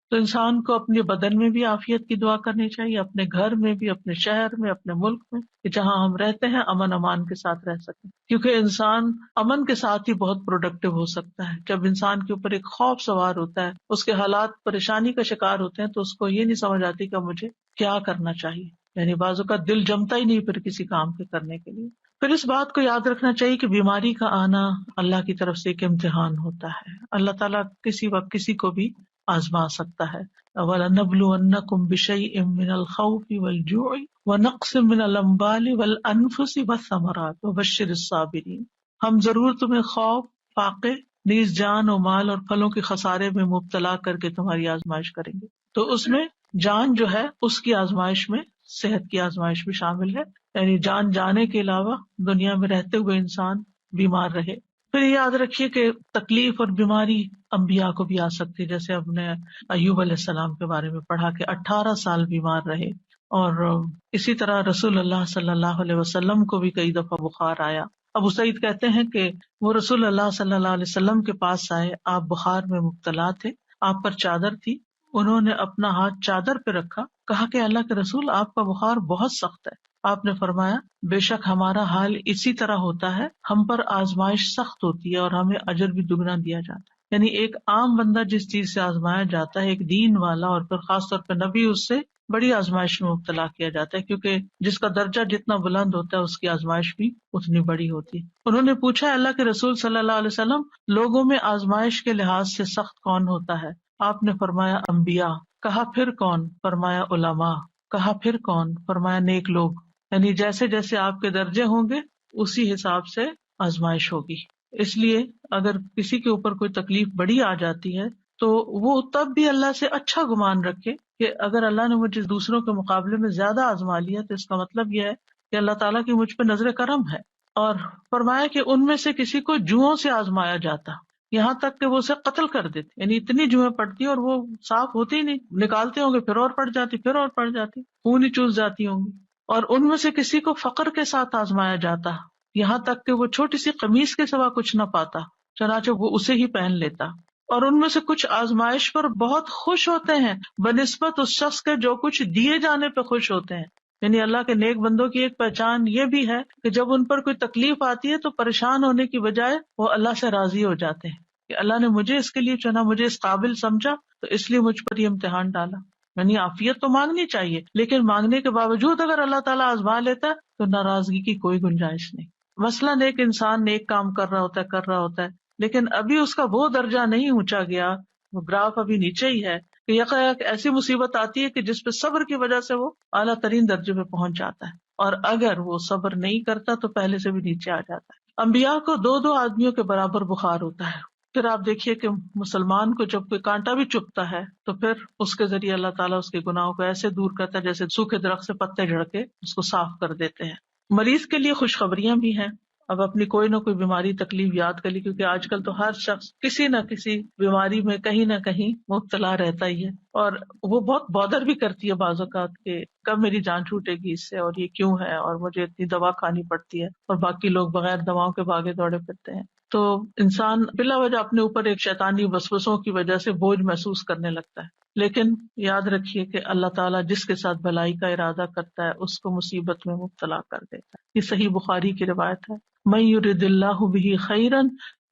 تو انسان کو اپنے بدن میں بھی عافیت کی دعا کرنی چاہیے، اپنے گھر میں بھی، اپنے شہر میں، اپنے ملک میں، کہ جہاں ہم رہتے ہیں امن امان کے ساتھ رہ سکیں. کیونکہ انسان امن کے ساتھ ہی بہت پروڈکٹیو ہو سکتا ہے. جب انسان کے اوپر ایک خوف سوار ہوتا ہے، اس کے حالات پریشانی کا شکار ہوتے ہیں، تو اس کو یہ نہیں سمجھ آتی کہ مجھے کیا کرنا چاہیے. یعنی بعضوں کا دل جمتا ہی نہیں پھر کسی کام کے کرنے کے لیے. پھر اس بات کو یاد رکھنا چاہیے کہ بیماری کا آنا اللہ کی طرف سے ایک امتحان ہوتا ہے. اللہ تعالیٰ کسی وقت کسی کو بھی آزما سکتا ہے. وَلَنَبْلُوَنَّكُمْ بِشَيْءٍ مِّنَ الْخَوْفِ وَالْجُوعِ وَنَقْصٍ مِّنَ الْأَمْوَالِ وَالْأَنفُسِ وَالثَّمَرَاتِ وَبَشِّرِ الصَّابِرِينَ. ہم ضرور تمہیں خوف، فاقے، نیز جان و مال اور پھلوں کے خسارے میں مبتلا کر کے تمہاری آزمائش کریں گے. تو اس میں جان جو ہے اس کی آزمائش میں صحت کی آزمائش بھی شامل ہے، یعنی جان جانے کے علاوہ دنیا میں رہتے ہوئے انسان بیمار رہے. پھر یاد رکھیے کہ تکلیف اور بیماری انبیاء کو بھی آ سکتی ہے. جیسے ہم نے ایوب علیہ السلام کے بارے میں پڑھا کہ 18 سال بیمار رہے، اور اسی طرح رسول اللہ صلی اللہ علیہ وسلم کو بھی کئی دفعہ بخار آیا. ابو سعید کہتے ہیں کہ وہ رسول اللہ صلی اللہ علیہ وسلم کے پاس آئے، آپ بخار میں مبتلا تھے، آپ پر چادر تھی، انہوں نے اپنا ہاتھ چادر پہ رکھا، کہا کہ اللہ کے رسول آپ کا بخار بہت سخت ہے. آپ نے فرمایا بے شک ہمارا حال اسی طرح ہوتا ہے، ہم پر آزمائش سخت ہوتی ہے اور ہمیں اجر بھی دگنا دیا جاتا ہے. یعنی ایک عام بندہ جس چیز سے آزمایا جاتا ہے، ایک دین والا اور پھر خاص طور پہ نبی، اس سے بڑی آزمائش میں مبتلا کیا جاتا ہے، کیونکہ جس کا درجہ جتنا بلند ہوتا ہے اس کی آزمائش بھی اتنی بڑی ہوتی ہے. انہوں نے پوچھا اللہ کے رسول صلی اللہ علیہ وسلم، لوگوں میں آزمائش کے لحاظ سے سخت کون ہوتا ہے؟ آپ نے فرمایا انبیاء. کہا پھر کون؟ فرمایا علماء. کہا پھر کون؟ فرمایا نیک لوگ. یعنی جیسے جیسے آپ کے درجے ہوں گے اسی حساب سے آزمائش ہوگی. اس لیے اگر کسی کے اوپر کوئی تکلیف بڑی آ جاتی ہے تو وہ تب بھی اللہ سے اچھا گمان رکھے کہ اگر اللہ نے مجھے دوسروں کے مقابلے میں زیادہ آزما لیا تو اس کا مطلب یہ ہے کہ اللہ تعالیٰ کی مجھ پہ نظر کرم ہے. اور فرمایا کہ ان میں سے کسی کو جوؤں سے آزمایا جاتا، یہاں تک کہ وہ اسے قتل کر دیتے، یعنی اتنی جوئیں پڑتی اور وہ صاف ہوتی ہی نہیں، نکالتے ہوں گے پھر اور پڑ جاتی، پھر اور پڑ جاتی، خون ہی چوس جاتی ہوں گی. اور ان میں سے کسی کو فقر کے ساتھ آزمایا جاتا، یہاں تک کہ وہ چھوٹی سی قمیص کے سوا کچھ نہ پاتا، چنانچہ وہ اسے ہی پہن لیتا. اور ان میں سے کچھ آزمائش پر بہت خوش ہوتے ہیں بنسبت اس شخص کے جو کچھ دیے جانے پہ خوش ہوتے ہیں. یعنی اللہ کے نیک بندوں کی ایک پہچان یہ بھی ہے کہ جب ان پر کوئی تکلیف آتی ہے تو پریشان ہونے کی بجائے وہ اللہ سے راضی ہو جاتے ہیں کہ اللہ نے مجھے اس کے لیے چنا، مجھے اس قابل سمجھا، تو اس لیے مجھ پر یہ امتحان ڈالا. یعنی عافیت تو مانگنی چاہیے، لیکن مانگنے کے باوجود اگر اللہ تعالیٰ آزما لیتا ہے تو ناراضگی کی کوئی گنجائش نہیں. مثلاً ایک انسان نیک کام کر رہا ہوتا ہے لیکن ابھی اس کا وہ درجہ نہیں اونچا گیا، وہ گراف ابھی نیچے ہی ہے، کہ یکایک ایسی مصیبت آتی ہے کہ جس پہ صبر کی وجہ سے وہ اعلیٰ ترین درجے پہ پہنچ جاتا ہے، اور اگر وہ صبر نہیں کرتا تو پہلے سے بھی نیچے آ جاتا ہے. انبیاء کو دو آدمیوں کے برابر بخار ہوتا ہے. پھر آپ دیکھیے کہ مسلمان کو جب کوئی کانٹا بھی چبھتا ہے تو پھر اس کے ذریعے اللہ تعالیٰ اس کے گناہوں کو ایسے دور کرتا ہے جیسے سوکھے درخت سے پتے جھڑ کے اس کو صاف کر دیتے ہیں. مریض کے لیے خوشخبریاں بھی ہیں. اب اپنی کوئی نہ کوئی بیماری تکلیف یاد کر لی، کیونکہ آج کل تو ہر شخص کسی نہ کسی بیماری میں کہیں نہ کہیں مبتلا رہتا ہی ہے، اور وہ بہت بادر بھی کرتی ہے بعض اوقات کہ کب میری جان چھوٹے گی اس سے، اور یہ کیوں ہے، اور مجھے اتنی دوا کھانی پڑتی ہے، اور باقی لوگ بغیر دواؤں کے بھاگے دوڑے پھرتے ہیں. تو انسان بلا وجہ اپنے اوپر ایک شیطانی وسوسوں کی وجہ سے بوجھ محسوس کرنے لگتا ہے. لیکن یاد رکھیے کہ اللہ تعالیٰ جس کے ساتھ بھلائی کا ارادہ کرتا ہے اس کو مصیبت میں مبتلا کر دیتا ہے. یہ صحیح بخاری کی روایت ہے. من یرد اللہ بہ خیرا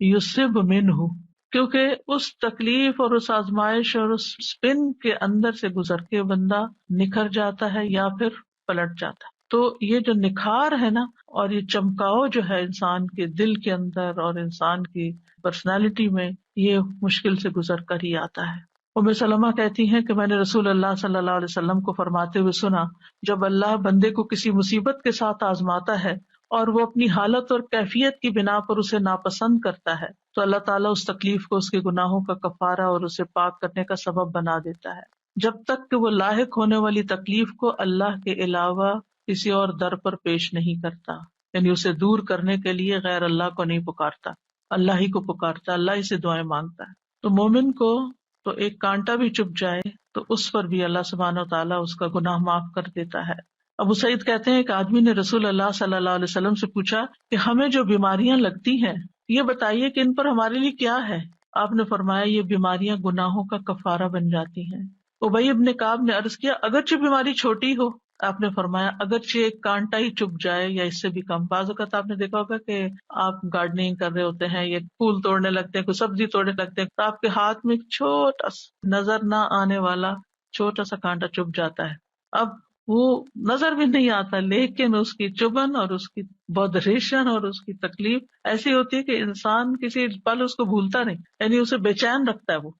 یصب منہ. کیونکہ اس تکلیف اور اس آزمائش اور اس سپن کے اندر سے گزر کے بندہ نکھر جاتا ہے یا پھر پلٹ جاتا ہے. تو یہ جو نکھار ہے نا اور یہ چمکاؤ جو ہے انسان کے دل کے اندر اور انسان کی پرسنالٹی میں، یہ مشکل سے گزر کر ہی آتا ہے. ام سلمہ کہتی ہیں کہ میں نے رسول اللہ صلی اللہ علیہ وسلم کو فرماتے ہوئے سنا، جب اللہ بندے کو کسی مصیبت کے ساتھ آزماتا ہے اور وہ اپنی حالت اور کیفیت کی بنا پر اسے ناپسند کرتا ہے تو اللہ تعالیٰ اس تکلیف کو اس کے گناہوں کا کفارہ اور اسے پاک کرنے کا سبب بنا دیتا ہے، جب تک کہ وہ لاحق ہونے والی تکلیف کو اللہ کے علاوہ کسی اور در پر پیش نہیں کرتا، یعنی اسے دور کرنے کے لیے غیر اللہ کو نہیں پکارتا، اللہ ہی کو پکارتا، اللہ ہی سے دعائیں مانگتا ہے. تو مومن کو تو ایک کانٹا بھی چپ جائے تو اس پر بھی اللہ سبحانہ و تعالیٰ اس کا گناہ معاف کر دیتا ہے. ابو سعید کہتے ہیں کہ آدمی نے رسول اللہ صلی اللہ علیہ وسلم سے پوچھا کہ ہمیں جو بیماریاں لگتی ہیں یہ بتائیے کہ ان پر ہمارے لیے کیا ہے. آپ نے فرمایا یہ بیماریاں گناہوں کا کفارہ بن جاتی ہیں. ابی ابن کعب نے عرض کیا اگرچہ بیماری چھوٹی ہو؟ آپ نے فرمایا اگرچہ ایک کانٹا ہی چپ جائے یا اس سے بھی کم. بعض اوقات آپ نے دیکھا ہوگا کہ آپ گارڈننگ کر رہے ہوتے ہیں یا پھول توڑنے لگتے ہیں، کوئی سبزی توڑنے لگتے ہیں، تو آپ کے ہاتھ میں ایک چھوٹا سا نظر نہ آنے والا چھوٹا سا کانٹا چپ جاتا ہے. اب وہ نظر بھی نہیں آتا لیکن اس کی چبھن اور اس کی بودریشن اور اس کی تکلیف ایسی ہوتی ہے کہ انسان کسی پل اس کو بھولتا نہیں، یعنی اسے بے چین رکھتا ہے. وہ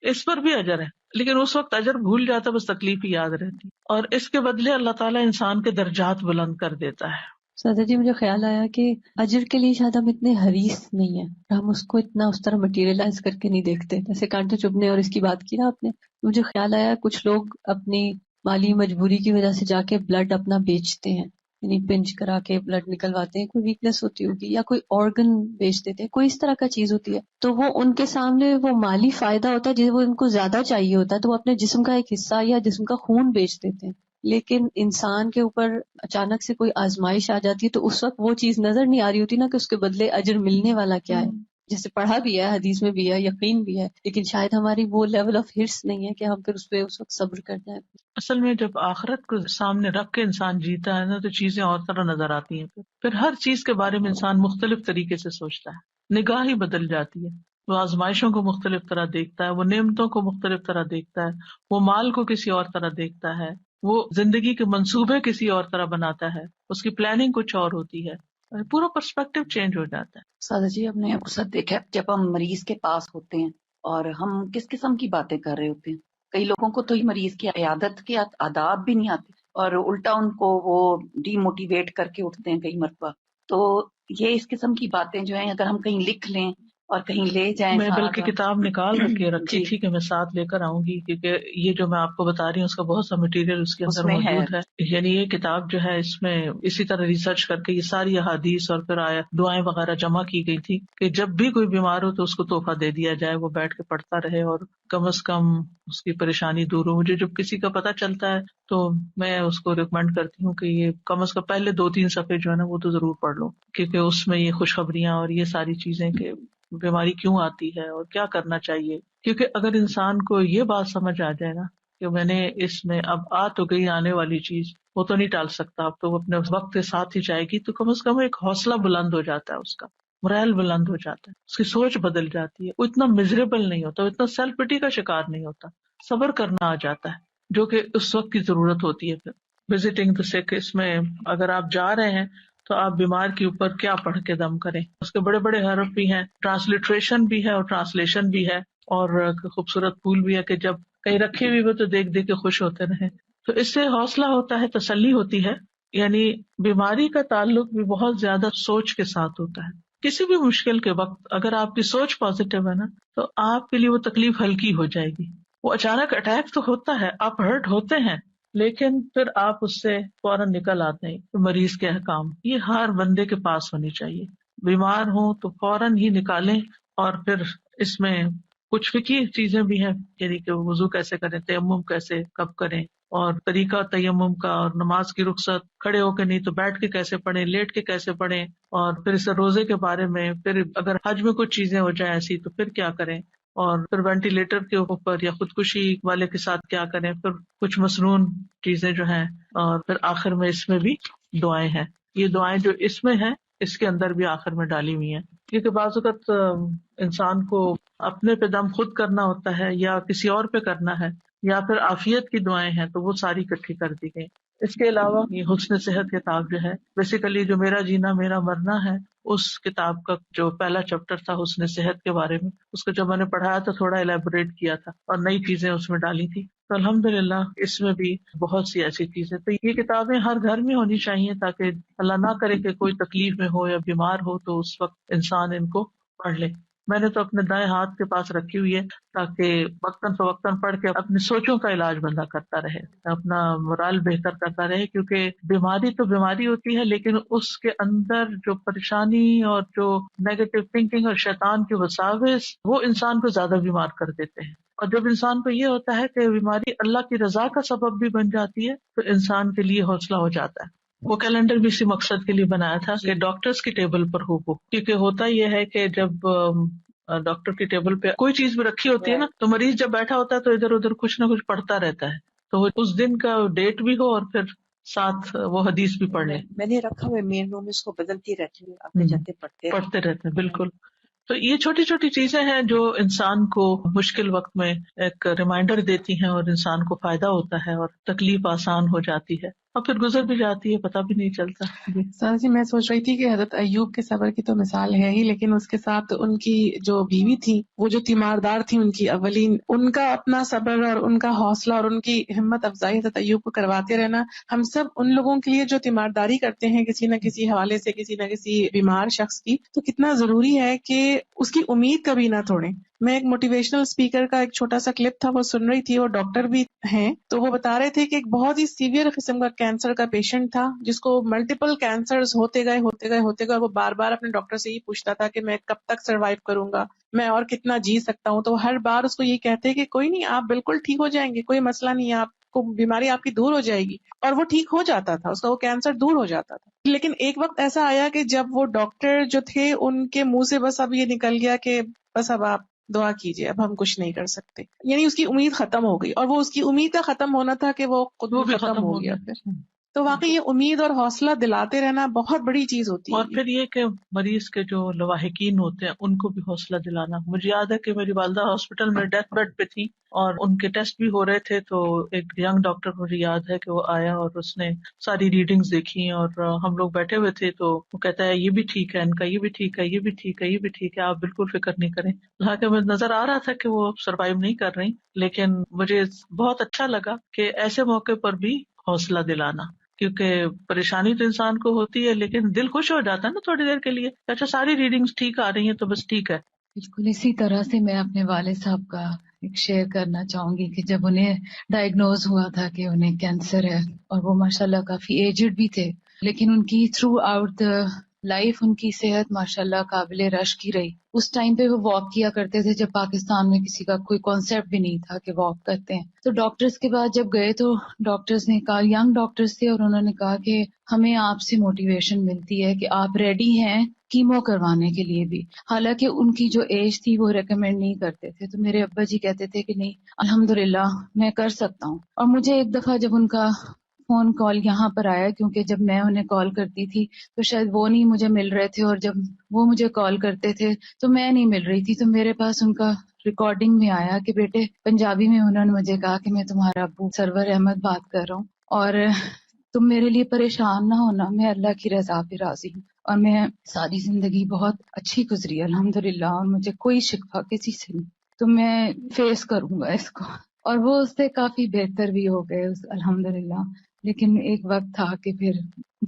اس پر بھی اجر ہے لیکن اس وقت اجر بھول جاتا ہے، بس تکلیف ہی یاد رہتی، اور اس کے بدلے اللہ تعالیٰ انسان کے درجات بلند کر دیتا ہے. سادہ جی مجھے خیال آیا کہ اجر کے لیے شاید ہم اتنے حریص نہیں ہیں، ہم اس کو اتنا اس طرح مٹیریلائز کر کے نہیں دیکھتے. جیسے کانٹے چبھنے اور اس کی بات کی نا آپ نے، مجھے خیال آیا کچھ لوگ اپنی مالی مجبوری کی وجہ سے جا کے بلڈ اپنا بیچتے ہیں، یعنی پنچ کرا کے بلڈ نکلواتے ہیں، کوئی ویکنس ہوتی ہوگی یا کوئی آرگن بیچ دیتے ہیں، کوئی اس طرح کا چیز ہوتی ہے. تو وہ ان کے سامنے وہ مالی فائدہ ہوتا ہے جسے وہ ان کو زیادہ چاہیے ہوتا ہے، تو وہ اپنے جسم کا ایک حصہ یا جسم کا خون بیچ دیتے ہیں. لیکن انسان کے اوپر اچانک سے کوئی آزمائش آ جاتی ہے تو اس وقت وہ چیز نظر نہیں آ رہی ہوتی نا کہ اس کے بدلے اجر ملنے والا کیا ہے. جیسے پڑھا بھی ہے، حدیث میں بھی ہے، یقین بھی ہے، لیکن شاید ہماری وہ لیول آف ہرس نہیں ہے کہ ہم پھر اس پہ اس وقت صبر کر جائیں. اصل میں جب آخرت کو سامنے رکھ کے انسان جیتا ہے نا تو چیزیں اور طرح نظر آتی ہیں. پھر ہر چیز کے بارے میں انسان مختلف طریقے سے سوچتا ہے، نگاہ ہی بدل جاتی ہے. وہ آزمائشوں کو مختلف طرح دیکھتا ہے، وہ نعمتوں کو مختلف طرح دیکھتا ہے، وہ مال کو کسی اور طرح دیکھتا ہے، وہ زندگی کے منصوبے کسی اور طرح بناتا ہے، اس کی پلاننگ کچھ اور ہوتی ہے، پورا پرسپیکٹو چینج ہو جاتا ہے. سادہ جی ہم نے اکثر دیکھا ہے جب ہم مریض کے پاس ہوتے ہیں اور ہم کس قسم کی باتیں کر رہے ہوتے ہیں. کئی لوگوں کو تو یہ مریض کی عیادت کے آداب بھی نہیں آتے اور الٹا ان کو وہ ڈی موٹیویٹ کر کے اٹھتے ہیں کئی مرتبہ. تو یہ اس قسم کی باتیں جو ہیں اگر ہم کہیں لکھ لیں اور کہیں لے جائیں میں ساتھ. بلکہ کتاب نکال کے رکھی جی تھی کہ میں ساتھ لے کر آؤں گی، کیونکہ یہ جو میں آپ کو بتا رہی ہوں اس کا بہت سا مٹیریل اس کے اس اندر میں موجود ہے. یعنی یہ کتاب جو ہے اس میں اسی طرح ریسرچ کر کے یہ ساری احادیث اور پھر دعائیں وغیرہ جمع کی گئی تھی کہ جب بھی کوئی بیمار ہو تو اس کو تحفہ دے دیا جائے، وہ بیٹھ کے پڑھتا رہے اور کم از کم اس کی پریشانی دور ہو. مجھے جب کسی کا پتہ چلتا ہے تو میں اس کو ریکمینڈ کرتی ہوں کہ یہ کم از کم پہلے 2-3 صفحے جو ہے نا وہ تو ضرور پڑھ لو، کیونکہ اس میں یہ خوشخبریاں اور یہ ساری چیزیں کہ بیماری کیوں آتی ہے اور کیا کرنا چاہیے. کیونکہ اگر انسان کو یہ بات سمجھ آ جائے نا کہ میں نے اس میں اب آ تو گئی آنے والی چیز، وہ تو نہیں ٹال سکتا، اب تو وہ اپنے وقت کے ساتھ ہی جائے گی، تو کم از کم ایک حوصلہ بلند ہو جاتا ہے، اس کا morale بلند ہو جاتا ہے، اس کی سوچ بدل جاتی ہے، وہ اتنا مزریبل نہیں ہوتا، وہ اتنا سیلف پٹی کا شکار نہیں ہوتا، صبر کرنا آ جاتا ہے جو کہ اس وقت کی ضرورت ہوتی ہے. پھر وزٹنگ دا سک، اس میں اگر آپ جا رہے ہیں تو آپ بیمار کے اوپر کیا پڑھ کے دم کریں. اس کے بڑے بڑے حرف بھی ہیں، ٹرانسلیٹریشن بھی ہے اور ٹرانسلیشن بھی ہے، اور خوبصورت پھول بھی ہے کہ جب کہیں رکھے ہوئے تو دیکھ دیکھ کے خوش ہوتے رہیں. تو اس سے حوصلہ ہوتا ہے، تسلی ہوتی ہے. یعنی بیماری کا تعلق بھی بہت زیادہ سوچ کے ساتھ ہوتا ہے. کسی بھی مشکل کے وقت اگر آپ کی سوچ پازیٹیو ہے نا تو آپ کے لیے وہ تکلیف ہلکی ہو جائے گی. وہ اچانک اٹیک تو ہوتا ہے، آپ ہرٹ ہوتے ہیں، لیکن پھر آپ اس سے فوراً نکل آتے ہیں. مریض کے احکام یہ ہر بندے کے پاس ہونی چاہیے. بیمار ہوں تو فوراً ہی نکالیں. اور پھر اس میں کچھ فقہی چیزیں بھی ہیں، یعنی کہ وضو کیسے کریں، تیمم کیسے کب کریں، اور طریقہ تیمم کا، اور نماز کی رخصت کھڑے ہو کے نہیں تو بیٹھ کے کیسے پڑھیں، لیٹ کے کیسے پڑھیں، اور پھر اس روزے کے بارے میں، پھر اگر حج میں کچھ چیزیں ہو جائیں ایسی تو پھر کیا کریں، اور پھر وینٹیلیٹر کے اوپر یا خودکشی والے کے ساتھ کیا کریں، پھر کچھ مسنون چیزیں جو ہیں، اور پھر آخر میں اس میں بھی دعائیں ہیں. یہ دعائیں جو اس میں ہیں اس کے اندر بھی آخر میں ڈالی ہوئی ہیں، کیونکہ بعض اوقات انسان کو اپنے پہ دم خود کرنا ہوتا ہے یا کسی اور پہ کرنا ہے یا پھر عافیت کی دعائیں ہیں تو وہ ساری اکٹھی کر دی گئی. اس کے علاوہ یہ حسن صحت کتاب جو ہے بیسیکلی جو میرا جینا میرا مرنا ہے اس کتاب کا جو پہلا چیپٹر تھا حسن صحت کے بارے میں اس کو جب میں نے پڑھایا تو تھوڑا الیبوریٹ کیا تھا اور نئی چیزیں اس میں ڈالی تھی. تو الحمدللہ اس میں بھی بہت سی ایسی چیزیں. تو یہ کتابیں ہر گھر میں ہونی چاہیے تاکہ اللہ نہ کرے کہ کوئی تکلیف میں ہو یا بیمار ہو تو اس وقت انسان ان کو پڑھ لے. میں نے تو اپنے دائیں ہاتھ کے پاس رکھی ہوئی ہے تاکہ وقتاً فوقتاً پڑھ کے اپنی سوچوں کا علاج بندہ کرتا رہے, اپنا مرال بہتر کرتا رہے, کیونکہ بیماری تو بیماری ہوتی ہے لیکن اس کے اندر جو پریشانی اور جو نیگیٹو تھنکنگ اور شیطان کے وساوس وہ انسان کو زیادہ بیمار کر دیتے ہیں. اور جب انسان کو یہ ہوتا ہے کہ بیماری اللہ کی رضا کا سبب بھی بن جاتی ہے تو انسان کے لیے حوصلہ ہو جاتا ہے. وہ کیلنڈر بھی اسی مقصد کے لیے بنایا تھا کہ ڈاکٹرز کی ٹیبل پر ہو وہ, کیونکہ ہوتا یہ ہے کہ جب ڈاکٹر کی ٹیبل پہ کوئی چیز بھی رکھی ہوتی ہے نا تو مریض جب بیٹھا ہوتا ہے تو ادھر ادھر کچھ نہ کچھ پڑھتا رہتا ہے, تو وہ اس دن کا ڈیٹ بھی ہو اور پھر ساتھ وہ حدیث بھی پڑھ لے. میں نے رکھا ہوا مین روم میں, اس کو بدلتی رہتی ہوں, آتے جاتے پڑھتے رہتے ہیں. بالکل. تو یہ چھوٹی چھوٹی چیزیں ہیں جو انسان کو مشکل وقت میں ایک ریمائنڈر دیتی ہیں اور انسان کو فائدہ ہوتا ہے اور تکلیف آسان ہو جاتی ہے اور پھر گزر بھی جاتی ہے, پتہ بھی نہیں چلتا. جی میں سوچ رہی تھی کہ حضرت ایوب کے صبر کی تو مثال ہے ہی, لیکن اس کے ساتھ ان کی جو بیوی تھی وہ جو تیماردار تھی ان کی اولین, ان کا اپنا صبر اور ان کا حوصلہ اور ان کی ہمت افزائی حضرت ایوب کو کرواتے رہنا. ہم سب ان لوگوں کے لیے جو تیمارداری کرتے ہیں کسی نہ کسی حوالے سے کسی نہ کسی بیمار شخص کی, تو کتنا ضروری ہے کہ اس کی امید کبھی نہ توڑیں. میں ایک موٹیویشنل اسپیکر کا ایک چھوٹا سا کلپ تھا وہ سن رہی تھی, وہ ڈاکٹر بھی ہیں, تو وہ بتا رہے تھے کہ ایک بہت ہی سیویئر قسم کا کینسر کا پیشنٹ تھا جس کو ملٹیپل کینسرز ہوتے گئے اور وہ بار بار اپنے ڈاکٹر سے یہ پوچھتا تھا کہ میں کب تک سروائیو کروں گا, میں اور کتنا جی سکتا ہوں. تو ہر بار اس کو یہ کہتے کہ کوئی نہیں, آپ بالکل ٹھیک ہو جائیں گے, کوئی مسئلہ نہیں ہے, آپ کو بیماری آپ کی دور ہو جائے گی. اور وہ ٹھیک ہو جاتا تھا, اس کا وہ کینسر دور ہو جاتا تھا. لیکن ایک وقت ایسا آیا کہ جب وہ ڈاکٹر جو تھے ان کے منہ سے بس اب یہ نکل گیا کہ بس اب آپ دعا کیجیے, اب ہم کچھ نہیں کر سکتے. یعنی اس کی امید ختم ہو گئی, اور وہ اس کی امید کا ختم ہونا تھا کہ وہ خود وہ بھی بھی ختم ہو گیا گیا. پھر. تو واقعی یہ امید اور حوصلہ دلاتے رہنا بہت بڑی چیز ہوتی ہے. اور پھر یہ کہ مریض کے جو لواحقین ہوتے ہیں ان کو بھی حوصلہ دلانا. مجھے یاد ہے کہ میری والدہ ہاسپٹل میں ڈیتھ بیڈ پہ تھی اور ان کے ٹیسٹ بھی ہو رہے تھے, تو ایک ینگ ڈاکٹر مجھے یاد ہے کہ وہ آیا اور اس نے ساری ریڈنگز دیکھی اور ہم لوگ بیٹھے ہوئے تھے, تو وہ کہتا ہے یہ بھی ٹھیک ہے, ان کا یہ بھی ٹھیک ہے, یہ بھی ٹھیک ہے, یہ بھی ٹھیک ہے, آپ بالکل فکر نہیں کریں. حالانکہ مجھے نظر آ رہا تھا کہ وہ سروائیو نہیں کر رہی, لیکن مجھے بہت اچھا لگا کہ ایسے موقع پر بھی حوصلہ دلانا, کیونکہ پریشانی تو انسان کو ہوتی ہے لیکن دل خوش ہو جاتا ہے نا تھوڑی دیر کے لیے, اچھا ساری ریڈنگز ٹھیک آ رہی ہیں تو بس ٹھیک ہے. بالکل اسی طرح سے میں اپنے والد صاحب کا ایک شیئر کرنا چاہوں گی کہ جب انہیں ڈائگنوز ہوا تھا کہ انہیں کینسر ہے, اور وہ ماشاءاللہ کافی ایجڈ بھی تھے, لیکن ان کی تھرو آؤٹ دا لائف ان کی صحت ماشاءاللہ قابل رشک کی رہی. اس ٹائم پہ وہ واک کیا کرتے تھے جب پاکستان میں کسی کا کوئی کانسیپٹ بھی نہیں تھا کہ واک کرتے ہیں. تو ڈاکٹرز کے بعد جب گئے تو ڈاکٹرز نے کہا, ینگ ڈاکٹرز تھے, اور انہوں نے کہا کہ ہمیں آپ سے موٹیویشن ملتی ہے کہ آپ ریڈی ہیں کیمو کروانے کے لیے بھی. حالانکہ ان کی جو ایج تھی وہ ریکمینڈ نہیں کرتے تھے. تو میرے ابا جی کہتے تھے کہ نہیں الحمدللہ میں کر سکتا ہوں. اور مجھے ایک دفعہ جب ان کا فون کال یہاں پر آیا, کیونکہ جب میں انہیں کال کرتی تھی تو شاید وہ نہیں مجھے مل رہے تھے, اور جب وہ مجھے کال کرتے تھے تو میں نہیں مل رہی تھی, تو میرے پاس ان کا ریکارڈنگ میں آیا کہ بیٹے پنجابی میں انہوں نے مجھے کہا کہ میں تمہارا ابو سرور احمد بات کر رہا ہوں, اور تم میرے لیے پریشان نہ ہونا, میں اللہ کی رضا پہ راضی ہوں, اور میں ساری زندگی بہت اچھی گزری الحمدللہ, اور مجھے کوئی شکوہ کسی سے نہیں, تو میں فیس کروں گا اس کو. اور وہ اس سے کافی بہتر بھی ہو گئے الحمدللہ. لیکن ایک وقت تھا کہ پھر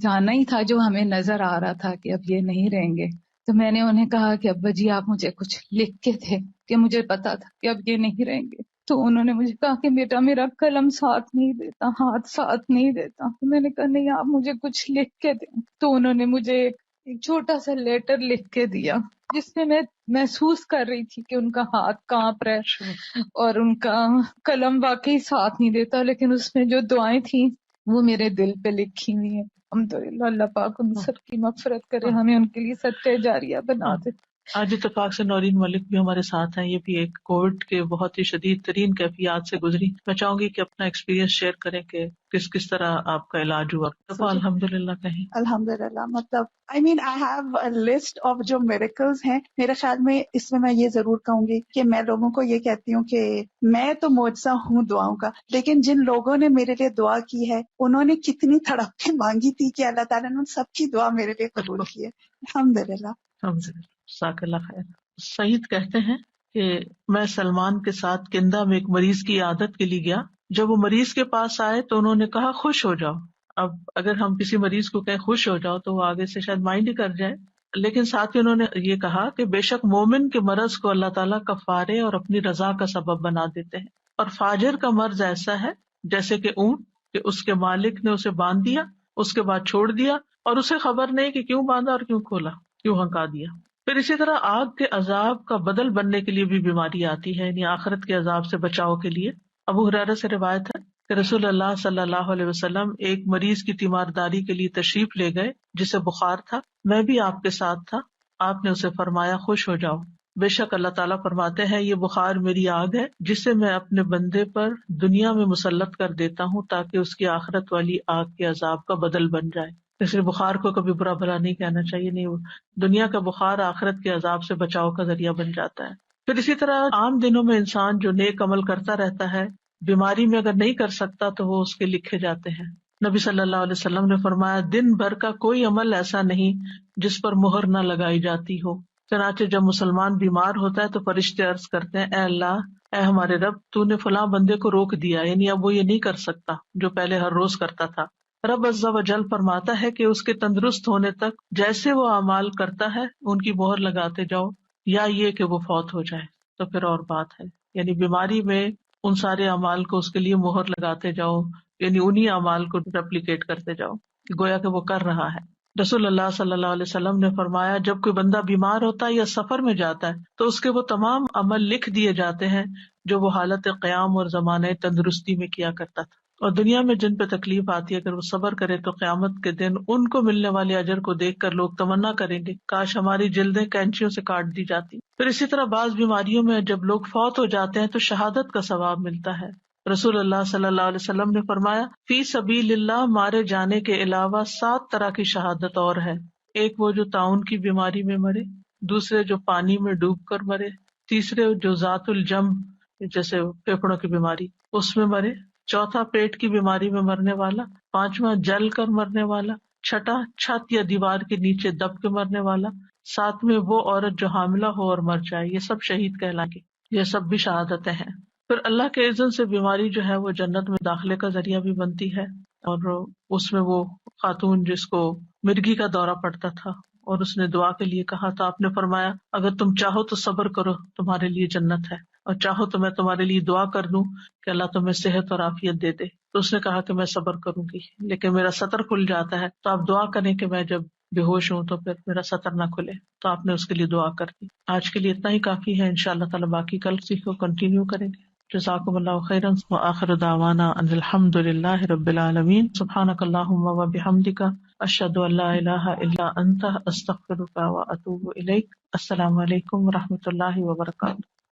جانا ہی تھا جو ہمیں نظر آ رہا تھا کہ اب یہ نہیں رہیں گے. تو میں نے انہیں کہا کہ ابا جی آپ مجھے کچھ لکھ کے تھے کہ مجھے پتا تھا کہ اب یہ نہیں رہیں گے. تو انہوں نے مجھے کہا کہ بیٹا میرا قلم ساتھ نہیں دیتا, ہاتھ ساتھ نہیں دیتا. تو میں نے کہا نہیں آپ مجھے کچھ لکھ کے دیں. تو انہوں نے مجھے ایک چھوٹا سا لیٹر لکھ کے دیا جس میں محسوس کر رہی تھی کہ ان کا ہاتھ کانپ رہا ہے اور ان کا قلم واقعی ساتھ نہیں دیتا, لیکن اس میں جو دعائیں تھیں وہ میرے دل پہ لکھی ہوئی ہیں. الحمدللہ اللہ پاک ان سب کی مغفرت کرے, ہمیں ان کے لیے صدقہ جاریہ بنا دے. آج اتفاق سے نورین ملک بھی ہمارے ساتھ ہیں. یہ بھی ایک کووڈ کے بہت ہی شدید ترین کیفیات سے گزری. میں چاہوں گی کہ اپنا ایکسپیرینس شیئر کریں کہ کس طرح آپ کا علاج ہوا. تو الحمدللہ کہیں. الحمدللہ مطلب I have a list of جو miracles ہیں. میرے خیال میں اس میں یہ ضرور کہوں گی کہ میں لوگوں کو یہ کہتی ہوں کہ میں تو معجزہ ہوں دعاؤں کا، لیکن جن لوگوں نے میرے لیے دعا کی ہے انہوں نے کتنی تڑپ کے مانگی تھی کہ اللہ تعالیٰ نے ان سب کی دعا میرے لیے قبول کی ہے. الحمدللہ. جزاک اللہ خیر. سعید کہتے ہیں کہ میں سلمان کے ساتھ کندہ میں ایک مریض کی عیادت کے لیے گیا. جب وہ مریض کے پاس آئے تو انہوں نے کہا خوش ہو جاؤ. اب اگر ہم کسی مریض کو کہیں خوش ہو جاؤ تو وہ آگے سے شاید مائنڈ ہی کر جائے، لیکن ساتھ ہی انہوں نے یہ کہا کہ بے شک مومن کے مرض کو اللہ تعالیٰ کفارے اور اپنی رضا کا سبب بنا دیتے ہیں، اور فاجر کا مرض ایسا ہے جیسے کہ اونٹ کہ اس کے مالک نے اسے باندھ دیا، اس کے بعد چھوڑ دیا اور اسے خبر نہیں کہ کیوں باندھا اور کیوں کھولا، کیوں ہنکا دیا. پھر اسی طرح آگ کے عذاب کا بدل بننے کے لیے بھی بیماری آتی ہے، یعنی آخرت کے عذاب سے بچاؤ کے لیے. ابو ہریرہ سے روایت ہے کہ رسول اللہ صلی اللہ علیہ وسلم ایک مریض کی تیمارداری کے لیے تشریف لے گئے جسے بخار تھا. میں بھی آپ کے ساتھ تھا. آپ نے اسے فرمایا خوش ہو جاؤ، بے شک اللہ تعالیٰ فرماتے ہیں یہ بخار میری آگ ہے جسے میں اپنے بندے پر دنیا میں مسلط کر دیتا ہوں تاکہ اس کی آخرت والی آگ کے عذاب کا بدل بن جائے. اس لیے بخار کو کبھی برا بھلا نہیں کہنا چاہیے، نہیں، دنیا کا بخار آخرت کے عذاب سے بچاؤ کا ذریعہ بن جاتا ہے. پھر اسی طرح عام دنوں میں انسان جو نیک عمل کرتا رہتا ہے، بیماری میں اگر نہیں کر سکتا تو وہ اس کے لکھے جاتے ہیں. نبی صلی اللہ علیہ وسلم نے فرمایا دن بھر کا کوئی عمل ایسا نہیں جس پر مہر نہ لگائی جاتی ہو. چنانچہ جب مسلمان بیمار ہوتا ہے تو فرشتے عرض کرتے ہیں اے اللہ، اے ہمارے رب، تو نے فلاں بندے کو روک دیا، یعنی اب وہ یہ نہیں کر سکتا جو پہلے ہر روز کرتا تھا. رب عز و جل فرماتا ہے کہ اس کے تندرست ہونے تک جیسے وہ اعمال کرتا ہے ان کی مہر لگاتے جاؤ، یا یہ کہ وہ فوت ہو جائے تو پھر اور بات ہے. یعنی بیماری میں ان سارے اعمال کو اس کے لیے مہر لگاتے جاؤ، یعنی انہی اعمال کو ریپلیکیٹ کرتے جاؤ، گویا کہ وہ کر رہا ہے. رسول اللہ صلی اللہ علیہ وسلم نے فرمایا جب کوئی بندہ بیمار ہوتا ہے یا سفر میں جاتا ہے تو اس کے وہ تمام عمل لکھ دیے جاتے ہیں جو وہ حالت قیام اور زمانے تندرستی میں کیا کرتا تھا. اور دنیا میں جن پہ تکلیف آتی ہے اگر وہ صبر کرے تو قیامت کے دن ان کو ملنے والے اجر کو دیکھ کر لوگ تمنا کریں گے کاش ہماری جلدیں کینچیوں سے کاٹ دی جاتی. پھر اسی طرح بعض بیماریوں میں جب لوگ فوت ہو جاتے ہیں تو شہادت کا ثواب ملتا ہے. رسول اللہ صلی اللہ علیہ وسلم نے فرمایا فی سبیل اللہ مارے جانے کے علاوہ 7 طرح کی شہادت اور ہے. ایک وہ جو طاعون کی بیماری میں مرے، دوسرے جو پانی میں ڈوب کر مرے، تیسرے جو ذات الجنب جیسے پھیپھڑوں کی بیماری اس میں مرے، چوتھا پیٹ کی بیماری میں مرنے والا، پانچواں جل کر مرنے والا، چھٹا چھت یا دیوار کے نیچے دب کے مرنے والا، ساتویں وہ عورت جو حاملہ ہو اور مر جائے. یہ سب شہید کہلائیں گے، یہ سب بھی شہادتیں ہیں. پھر اللہ کے اذن سے بیماری جو ہے وہ جنت میں داخلے کا ذریعہ بھی بنتی ہے. اور اس میں وہ خاتون جس کو مرگی کا دورہ پڑتا تھا اور اس نے دعا کے لیے کہا تھا، آپ نے فرمایا اگر تم چاہو تو صبر کرو تمہارے لیے جنت ہے، اور چاہو تو میں تمہارے لیے دعا کر دوں کہ اللہ تمہیں صحت اور عافیت دے دے. تو اس نے کہا کہ میں صبر کروں گی لیکن میرا سطر کھل جاتا ہے، تو آپ دعا کریں کہ میں جب بے ہوش ہوں تو پھر میرا سطر نہ کھلے. تو آپ نے اس کے لیے دعا کر دی. آج کے لیے اتنا ہی کافی ہے، انشاءاللہ تعالی باقی کل کو کنٹینیو کریں گے. جزاکم اللہ خیرا وآخر دعوانا ان الحمد للہ رب العالمین. سبحانک اللہم وبحمدک اشہد ان لا الہ الا انت استغفرک واتوب الیک. السلام علیکم ورحمۃ اللہ وبرکاتہ.